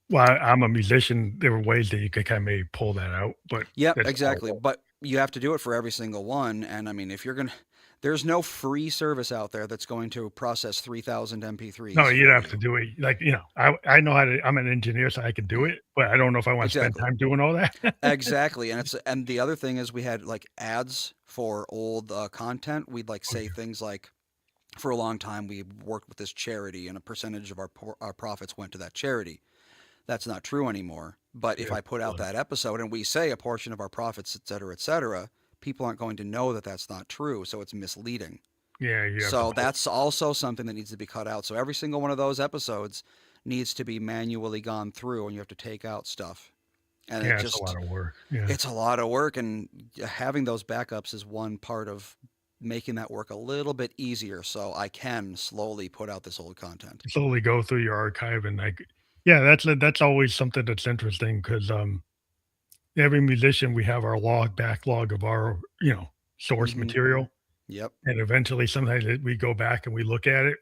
Speaker 1: Well, I'm a musician. There were ways that you could kind of maybe pull that out, but
Speaker 2: Yep,
Speaker 1: that's
Speaker 2: exactly.
Speaker 1: horrible.
Speaker 2: But you have to do it for every single one. And I mean, there's no free service out there that's going to process 3,000
Speaker 1: No,
Speaker 2: MP3s
Speaker 1: you'd
Speaker 2: for
Speaker 1: have to
Speaker 2: you.
Speaker 1: do it. Like I know how to. I'm an engineer, so I can do it, but I don't know if I want to spend
Speaker 2: Exactly.
Speaker 1: time doing all that.
Speaker 2: Exactly. And the other thing is we had like ads for old content. We'd like
Speaker 1: Oh,
Speaker 2: say
Speaker 1: yeah.
Speaker 2: things like, for a long time we worked with this charity and a percentage of our profits went to that charity. That's not true anymore. But if
Speaker 1: Yeah,
Speaker 2: I put out that episode and we say a portion of our profits, et cetera, people aren't going to know that that's not true. So it's misleading.
Speaker 1: yeah, you have to
Speaker 2: So
Speaker 1: pull.
Speaker 2: that's also something that needs to be cut out. So every single one of those episodes needs to be manually gone through and you have to take out stuff. And
Speaker 1: Yeah, it's a lot of work. Yeah,
Speaker 2: it's a lot of work. And having those backups is one part of making that work a little bit easier so I can slowly put out this old content.
Speaker 1: slowly go through your archive and like, yeah, that's always something that's interesting because every musician we have our backlog of our source
Speaker 2: Mm-hmm.
Speaker 1: material,
Speaker 2: Yep.
Speaker 1: and eventually sometimes we go back and we look at it,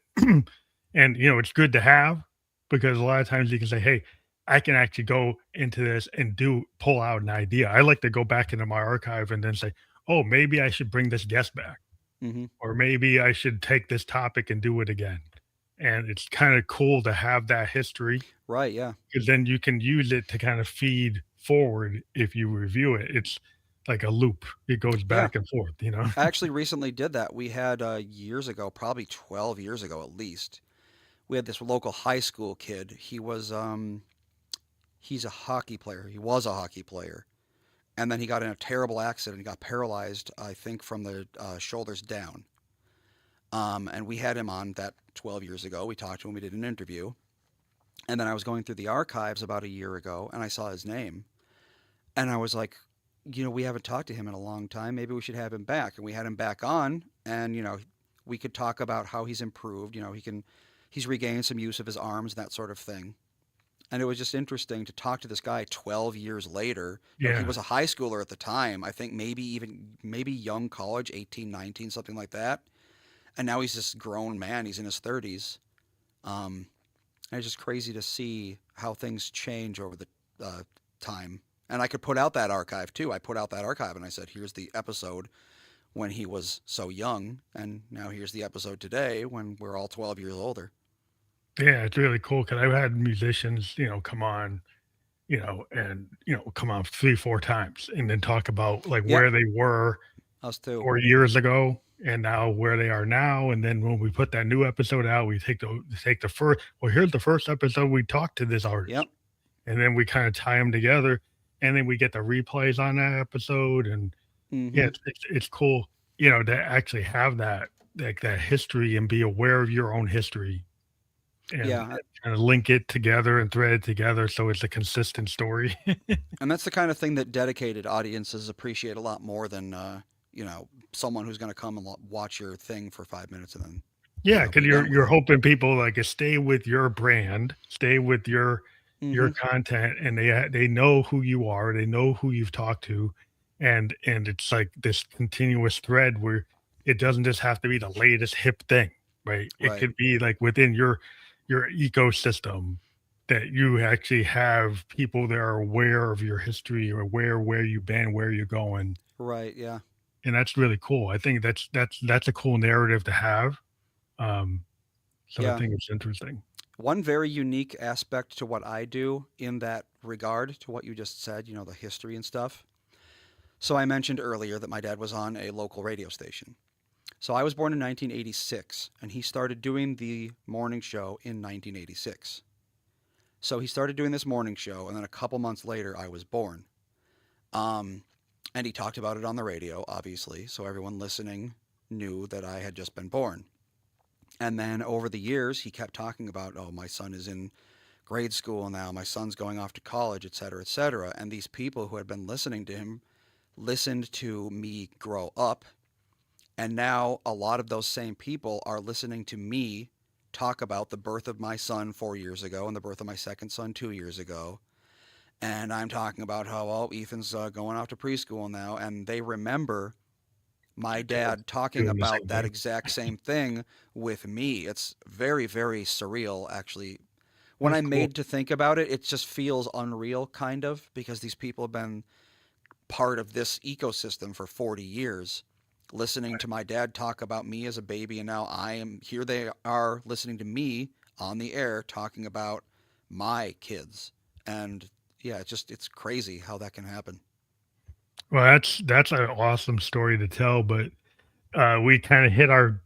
Speaker 1: and it's good to have because a lot of times you can say, hey, I can actually go into this and pull out an idea. I like to go back into my archive and then say, oh, maybe I should bring this guest back,
Speaker 2: Mm-hmm.
Speaker 1: or maybe I should take this topic and do it again. And it's kind of cool to have that history
Speaker 2: Right. Yeah.
Speaker 1: because then you can use it to kind of feed forward if you review it. It's like a loop. It goes
Speaker 2: Yeah.
Speaker 1: back and forth.
Speaker 2: I actually recently did that. We had years ago, probably 12 years ago at least, we had this local high school kid. He's a hockey player. He was a hockey player. And then he got in a terrible accident. He got paralyzed, I think, from the shoulders down. And we had him on that 12 years ago. We talked to him. We did an interview. And then I was going through the archives about a year ago, and I saw his name. And I was like, we haven't talked to him in a long time. Maybe we should have him back. And we had him back on, and we could talk about how he's improved. He's regained some use of his arms, that sort of thing. And it was just interesting to talk to this guy 12 years later. He
Speaker 1: Yeah.
Speaker 2: was a high schooler at the time. I think maybe young college, 18, 19, something like that. And now he's this grown man. He's in his 30s. Um, and it's just crazy to see how things change over the time. And I could put out that archive too. I put out that archive and I said, here's the episode when he was so young. And now here's the episode today when we're all 12 years older.
Speaker 1: Yeah, it's really cool because I've had musicians, come on, and come on 3, 4 times and then talk about like
Speaker 2: Yep,
Speaker 1: where they were
Speaker 2: us too.
Speaker 1: 4 years ago and now where they are now. And then when we put that new episode out, we take the first. Well, here's the first episode we talked to this artist,
Speaker 2: Yep.
Speaker 1: and then we kind of tie them together, and then we get the replays on that episode. And yeah,
Speaker 2: Mm-hmm.
Speaker 1: it's cool, to actually have that like that history and be aware of your own history and
Speaker 2: Yeah.
Speaker 1: kind of link it together and thread it together so it's a consistent story.
Speaker 2: And that's the kind of thing that dedicated audiences appreciate a lot more than, someone who's going to come and watch your thing for 5 minutes and then,
Speaker 1: Yeah, because
Speaker 2: be
Speaker 1: you're
Speaker 2: done with
Speaker 1: you're
Speaker 2: it.
Speaker 1: hoping people like stay with your brand, stay with your
Speaker 2: Mm-hmm.
Speaker 1: content, and they know who you are, they know who you've talked to, and it's like this continuous thread where it doesn't just have to be the latest hip thing, right? It
Speaker 2: Right.
Speaker 1: could be like within your ecosystem, that you actually have people that are aware of your history or aware where you've been, where you're going,
Speaker 2: Right. Yeah.
Speaker 1: and that's really cool. I think that's a cool narrative to have. Um, so I
Speaker 2: Yeah.
Speaker 1: think it's interesting.
Speaker 2: One very unique aspect to what I do in that regard to what you just said, the history and stuff. So I mentioned earlier that my dad was on a local radio station. So I was born in 1986, and he started doing the morning show in 1986. So he started doing this morning show, and then a couple months later, I was born. Um, and he talked about it on the radio, obviously, so everyone listening knew that I had just been born. And then over the years, he kept talking about, oh, my son is in grade school now, my son's going off to college, et cetera, et cetera. And these people who had been listening to him listened to me grow up. And now a lot of those same people are listening to me talk about the birth of my son 4 years ago and the birth of my second son 2 years ago. And I'm talking about how, oh, Ethan's going off to preschool now. And they remember my dad talking
Speaker 1: Doing the
Speaker 2: about
Speaker 1: same
Speaker 2: that
Speaker 1: thing.
Speaker 2: exact same thing with me. It's very, very surreal, actually. When
Speaker 1: That's
Speaker 2: I'm
Speaker 1: cool.
Speaker 2: made to think about it, it just feels unreal, kind of, because these people have been part of this ecosystem for 40 years, listening to my dad talk about me as a baby, and now here they are listening to me on the air talking about my kids. And yeah, it's crazy how that can happen.
Speaker 1: Well, that's an awesome story to tell, but we kind of hit our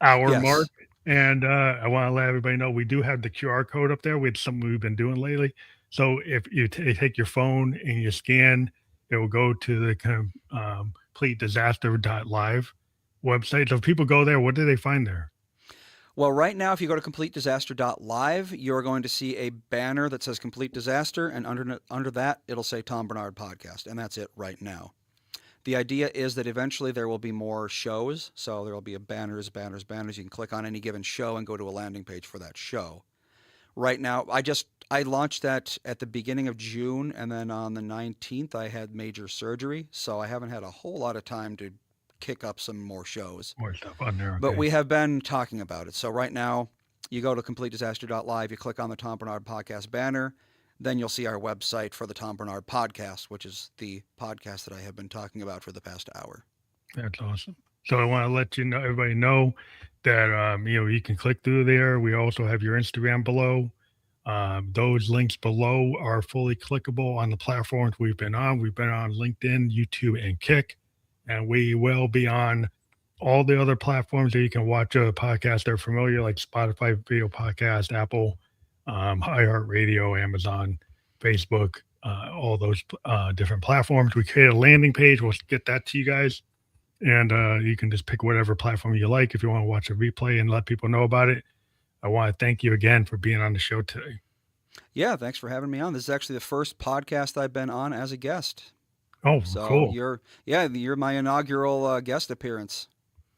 Speaker 1: hour mark,
Speaker 2: Yes.
Speaker 1: and I want to let everybody know we do have the QR code up there with something we've been doing lately. So if you take your phone and you scan, it will go to the kind of completedisaster.live website. So if people go there, what do they find there?
Speaker 2: Well, right now, if you go to completedisaster.live, you're going to see a banner that says Complete Disaster, and under that, it'll say Tom Barnard Podcast, and that's it right now. The idea is that eventually there will be more shows, so there will be banners. You can click on any given show and go to a landing page for that show. Right now, I launched that at the beginning of June, and then on the 19th, I had major surgery, so I haven't had a whole lot of time to kick up some more shows.
Speaker 1: More stuff on there.
Speaker 2: But
Speaker 1: Okay.
Speaker 2: we have been talking about it. So right now, you go to completedisaster.live, you click on the Tom Barnard Podcast banner, then you'll see our website for the Tom Barnard Podcast, which is the podcast that I have been talking about for the past hour.
Speaker 1: That's awesome. So I want to let everybody know that you can click through there. We also have your Instagram below. Those links below are fully clickable on the platforms we've been on. We've been on LinkedIn, YouTube, and Kick, and we will be on all the other platforms that you can watch a podcast that are familiar, like Spotify video podcast, Apple, iHeartRadio, Amazon, Facebook, all those different platforms. We create a landing page. We'll get that to you guys. And you can just pick whatever platform you like if you want to watch a replay and let people know about it. I want to thank you again for being on the show today.
Speaker 2: Yeah, thanks for having me on. This is actually the first podcast I've been on as a guest.
Speaker 1: Oh,
Speaker 2: So
Speaker 1: cool.
Speaker 2: you're my inaugural guest appearance.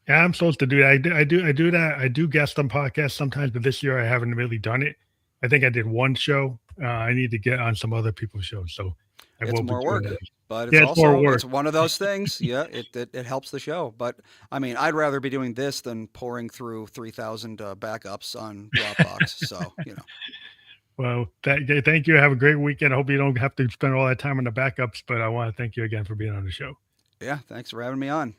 Speaker 1: Yeah, I'm supposed to do that. I do that. I do guest on podcasts sometimes, but this year I haven't really done it. I think I did one show. I need to get on some other people's shows, so I
Speaker 2: It's
Speaker 1: will be
Speaker 2: more
Speaker 1: doing
Speaker 2: work,
Speaker 1: that.
Speaker 2: but
Speaker 1: Yeah, it's more work.
Speaker 2: it's one of those things. Yeah, it helps the show. But I mean, I'd rather be doing this than pouring through 3,000 backups on Dropbox. So
Speaker 1: Well, thank you. Have a great weekend. I hope you don't have to spend all that time on the backups, but I want to thank you again for being on the show.
Speaker 2: yeah, thanks for having me on.